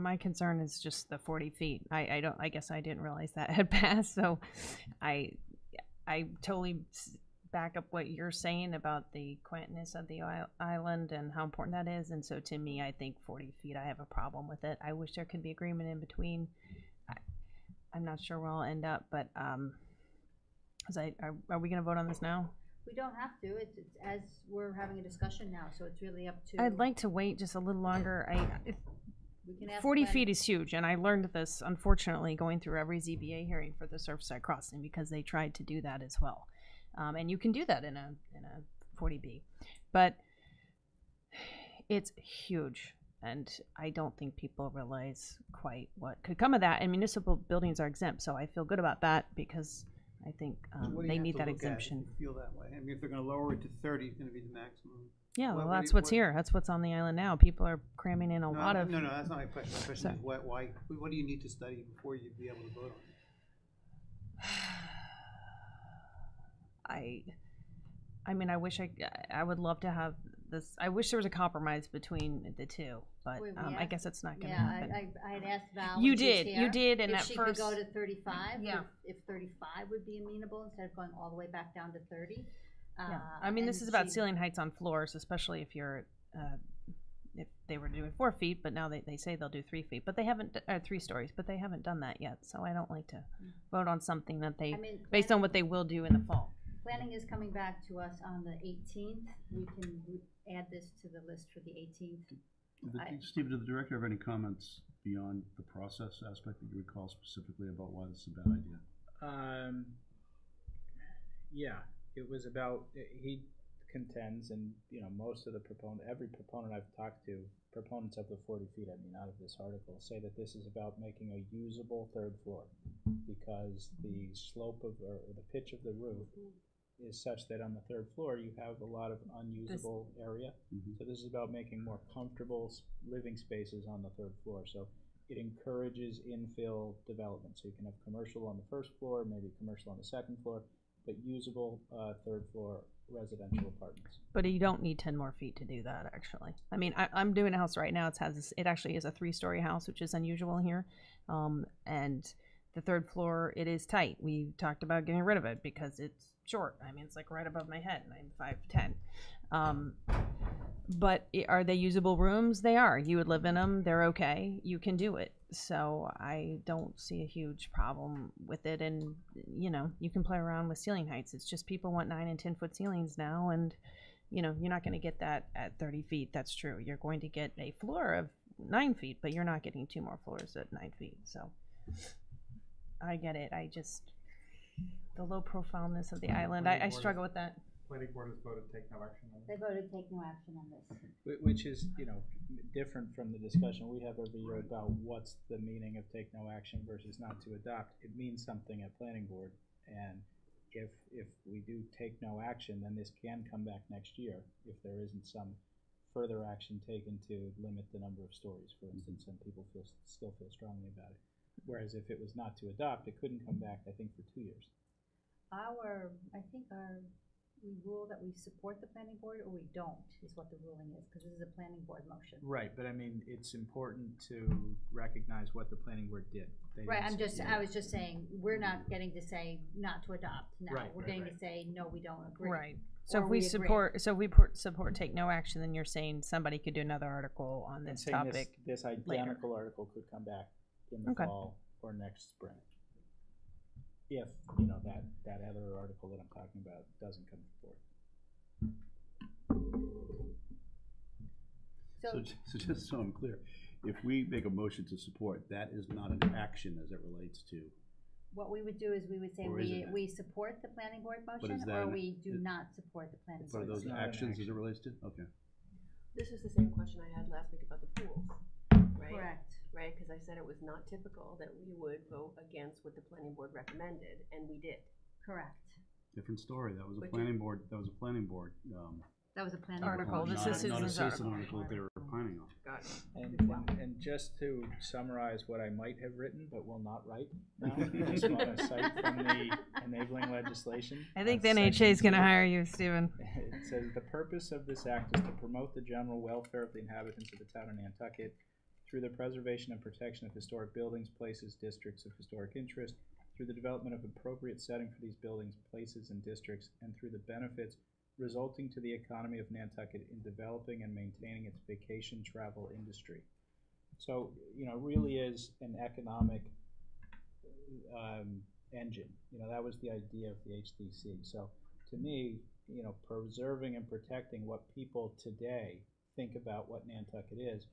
My concern is just the 40 feet. I guess I didn't realize that had passed, so I totally back up what you're saying about the quaintness of the island and how important that is. And so to me, I think 40 feet, I have a problem with it. I wish there could be agreement in between. I'm not sure where I'll end up, but are we going to vote on this now? We don't have to, it's as we're having a discussion now, so it's really up to. I'd like to wait just a little longer. We can ask 40 Glenn. feet is huge, and I learned this, unfortunately, going through every ZBA hearing for the Surfside Crossing, because they tried to do that as well. And you can do that in a 40B, but it's huge, and I don't think people realize quite what could come of that. And municipal buildings are exempt, so I feel good about that, because I think they need that exemption. Feel that way. I mean, if they're going to lower it to 30, it's going to be the maximum. Yeah, well, What that's do you- what's here. That's what's on the island now. People are cramming in a lot of. No, that's not my question. My question So- is why? What do you need to study before you'd be able to vote on it? I mean, I wish I would love to have this. I wish there was a compromise between the two, but Wait, we I asked- guess it's not going to Yeah, happen. I had asked Val. You when she was did, you here, did, and if at she first- could go to 35. Yeah. If 35 would be amenable instead of going all the way back down to 30. Yeah. I mean, this and is about she- ceiling heights on floors, especially if you're, if they were doing 4 feet, but now they say they'll do 3 feet, but they haven't, 3 stories, but they haven't done that yet. So I don't like to vote on something that they, I mean, based on what they will do in the fall. Planning is coming back to us on the 18th. We can add this to the list for the 18th. Stephen, did the director have any comments beyond the process aspect that you recall specifically about why this is a bad idea? Yeah, it was about, he contends, and most of the every proponent I've talked to, proponents of the 40 feet, out of this article, say that this is about making a usable third floor, because the slope of, or the pitch of the roof is such that on the third floor you have a lot of unusable area. So this is about making more comfortable living spaces on the third floor. So it encourages infill development. So you can have commercial on the first floor, maybe commercial on the second floor, but usable third floor residential apartments. But you don't need 10 more feet to do that, actually. I mean, I'm doing a house right now. It actually is a 3-story house, which is unusual here. And The third floor, it is tight. We talked about getting rid of it because it's short. I mean, it's like right above my head, and I'm 5'10". But are they usable rooms? They are. You would live in them. They're okay. You can do it. So I don't see a huge problem with it. And, you know, you can play around with ceiling heights. It's just people want 9 and 10 foot ceilings now. And, you know, you're not going to get that at 30 feet. That's true. You're going to get a floor of 9 feet, but you're not getting 2 more floors at 9 feet. So I get it. I just, the low profileness of the island, I struggle with that. Planning board has voted to take no action on They this. voted to take no action on this. Which is, you know, different from the discussion we have every year about what's the meaning of take no action versus not to adopt. It means something at planning board, and if we do take no action, then this can come back next year if there isn't some further action taken to limit the number of stories, for instance, and people still feel strongly about it. Whereas if it was not to adopt, it couldn't come back, I think, for 2 years. We rule that we support the planning board or we don't, is what the ruling is, because this is a planning board motion. Right, but I mean, it's important to recognize what the planning board did. Right, I was just saying, we're not getting to say not to adopt now. Right, We're getting to say, no, we don't agree. Right. So Or if we agree. support take no action, then you're saying somebody could do another article on this topic. This identical article could come back in the fall or next spring. If, you know, that other article that I'm talking about doesn't come forward. So just so I'm clear, if we make a motion to support, that is not an action as it relates to. What we would do is we would say Or is it we support the planning board is motion, that or an- we do not support the planning What are board those motion. actions as it relates to? Okay. This is the same question I had last week about the pools, right? Correct. Right, because I said it was not typical that we would vote against what the planning board recommended, and we did. Correct. Different story. That was a But planning board, that was a planning board, That was a planning Article. board This motion. is not a citizens citizen article. article that they were opining on. Got it. And just to summarize what I might have written but will not write now, I just want to cite from the enabling legislation. I think the Section NHA is going to 2. hire you, Stephen. It says, the purpose of this act is to promote the general welfare of the inhabitants of the town of Nantucket through the preservation and protection of historic buildings, places, districts of historic interest, through the development of appropriate setting for these buildings, places, and districts, and through the benefits resulting to the economy of Nantucket in developing and maintaining its vacation travel industry. So, you know, really is an economic engine. You know, that was the idea of the HTC. So to me, you know, preserving and protecting what people today think about what Nantucket is,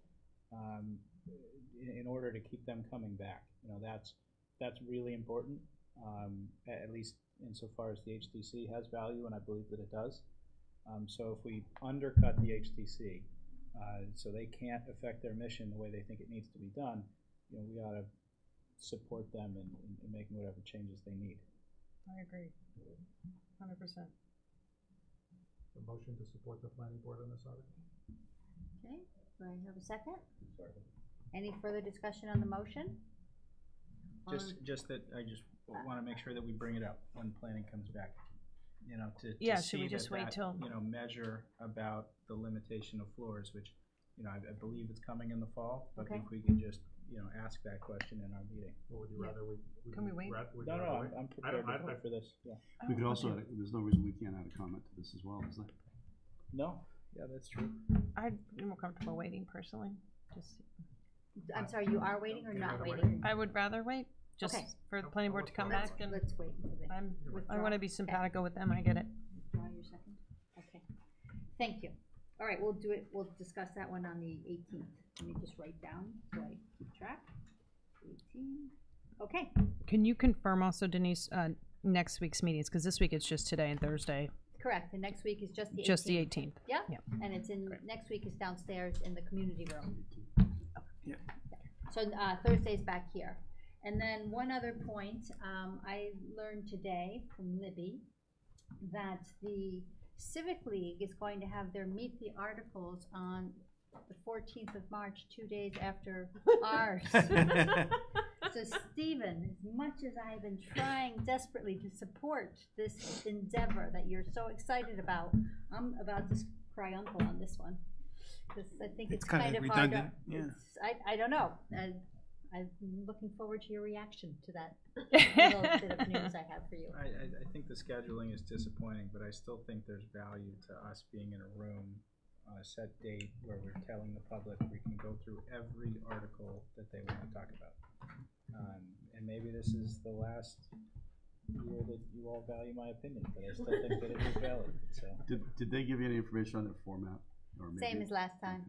in order to keep them coming back. You know, that's really important, at least insofar as the HTC has value, and I believe that it does. So if we undercut the HTC, so they can't affect their mission the way they think it needs to be done, you know, we ought to support them in making whatever changes they need. I agree, 100%. The motion to support the planning board on this article? Okay, do I have a second? Any further discussion on the motion? Just that I just want to make sure that we bring it up when planning comes back. You know, to Yeah, see should we just that, wait till? you know, measure about the limitation of floors, which, you know, I believe it's coming in the fall, but Okay. if we could just, you know, ask that question in our meeting. Or would you Yeah. rather we? Can we wait? No, I'm prepared to vote for this, yeah. We could also, there's no reason we can't add a comment to this as well, is there? No, yeah, that's true. I'd be more comfortable waiting personally. Just, I'm sorry, you are waiting or You'd not rather wait? waiting? I would rather wait, just Okay. for the planning board to come Let's- back, and Let's wait until they I withdraw. want to be simpatico with them, I get it. Withdraw your second? Okay, thank you. All right, we'll do it, we'll discuss that one on the 18th. Let me just write down so I keep track. 18, okay. Can you confirm also, Denise, next week's meetings, because this week it's just today and Thursday, Correct, and next week is just the 18th. just the 18th. Yeah, Yeah. and it's in, next week is downstairs in the community room. Yeah. So Thursday's back here. And then one other point, I learned today from Libby that the Civic League is going to have their Meet the Articles on the 14th of March, 2 days after ours. So Stephen, as much as I've been trying desperately to support this endeavor that you're so excited about, I'm about to cry uncle on this one. Because I think it's kind of hard to, redundant, yeah. I don't know. I'm looking forward to your reaction to that little bit of news I have for you. I think the scheduling is disappointing, but I still think there's value to us being in a room on a set date where we're telling the public we can go through every article that they want to talk about. And maybe this is the last year that you all value my opinion, but I still think that it is valid. So. Did they give you any information on their format? Or maybe? Same as last time.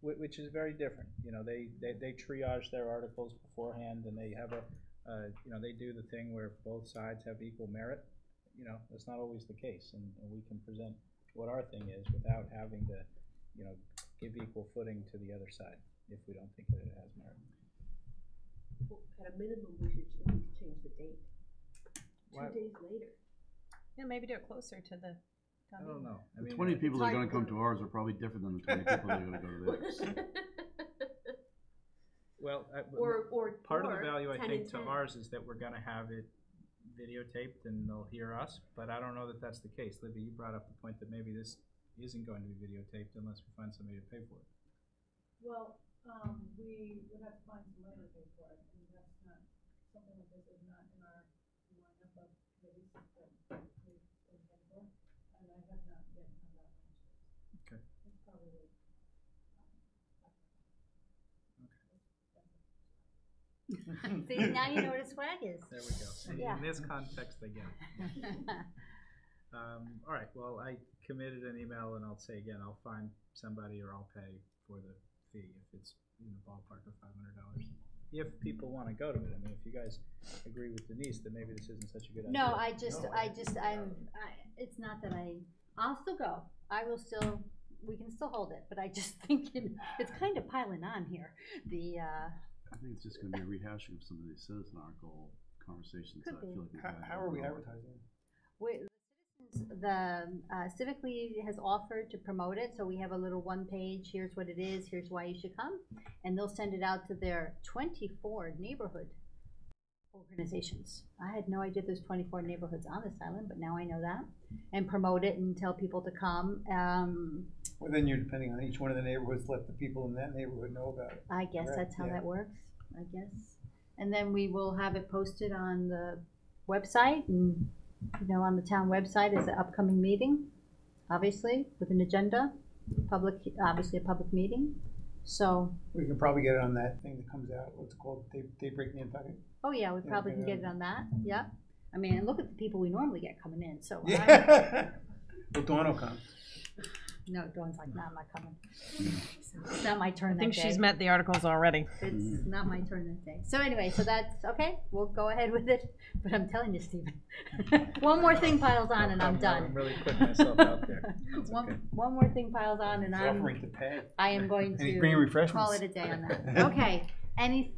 Which is very different. You know, they triage their articles beforehand, and they have they do the thing where both sides have equal merit. You know, that's not always the case, and we can present what our thing is without having to, give equal footing to the other side if we don't think that it has merit. Well, at a minimum, we should change the date. Why? 2 days later. Yeah, maybe do it closer to the. I don't know. I mean, 20 people that are going to come to ours are probably different than the 20 people that are going to go to theirs. Well, or part of the value I 10 think and to 10. ours is that we're going to have it videotaped and they'll hear us, but I don't know that that's the case. Libby, you brought up the point that maybe this isn't going to be videotaped unless we find somebody to pay for it. Well, we would have to find some money to pay for it, and that's not, something like this is not in our lineup of committees that we intend for, and I have not yet had that much. Okay. It's probably. See, now you know what a swag is. There we go. Yeah. In this context, I get it. All right, well, I committed an email, and I'll say again, I'll find somebody or I'll pay for the fee if it's in the ballpark of $500. If people want to go to it, I mean, if you guys agree with Denise, then maybe this isn't such a good idea. No, it's not that I'll still go. We can still hold it, but I just think it's kind of piling on here. I think it's just going to be a rehashing of some of these citizen article conversations. Could I feel like we've had How are we advertising? The Civic League has offered to promote it, so we have a little one-page, here's what it is, here's why you should come, and they'll send it out to their 24 neighborhood organizations. I had no idea there's 24 neighborhoods on this island, but now I know that, and promote it and tell people to come. Well, then you're depending on each one of the neighborhoods, let the people in that neighborhood know about it. I guess Correct, that's how yeah. that works, I guess. And then we will have it posted on the website, and on the town website is an upcoming meeting, obviously, with an agenda, obviously a public meeting. So we can probably get it on that thing that comes out, what's it called, Daybreak Nantucket? Oh yeah, we probably can get it on that, yep. I mean, and look at the people we normally get coming in, so. Yeah. Well, Dawn will come. No, Dawn's like, no, I'm not coming. It's not my turn that day. I think she's met the articles already. It's not my turn that day. So anyway, so that's, okay, we'll go ahead with it. But I'm telling you, Stephen, one more thing piles on and I'm done. I'm really putting myself out there. One more thing piles on and Offering to pay. I am going And he's bringing to refreshments. call it a day on that. Okay, anything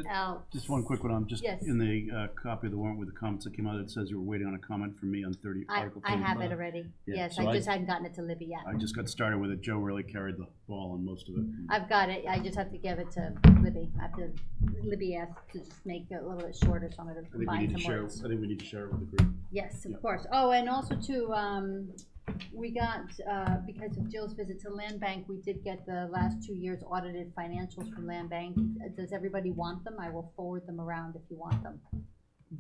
else? Just one quick one. I'm just Yes. in the copy of the warrant with the comments that came out. It says you were waiting on a comment from me on Article 35. I have it already. Yeah, Yes, so I just hadn't gotten it to Libby yet. I just got started with it. Joe really carried the ball on most of it. I've got it. I just have to give it to Libby. Libby asked to just make it a little bit shorter, so I'm going to combine some words. I think we need to share it with the group. Yes, of course. Oh, and also too, we got, because of Jill's visit to Land Bank, we did get the last 2 years audited financials from Land Bank. Does everybody want them? I will forward them around if you want them.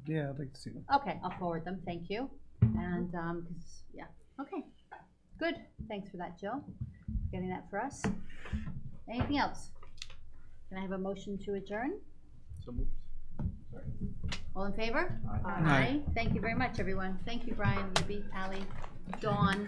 Yeah, I'd like to see them. Okay, I'll forward them. Thank you. And, yeah, okay. Good. Thanks for that, Jill. Getting that for us. Anything else? Can I have a motion to adjourn? So moved. All in favor? Aye. Thank you very much, everyone. Thank you, Brian, Libby, Allie, Dawn.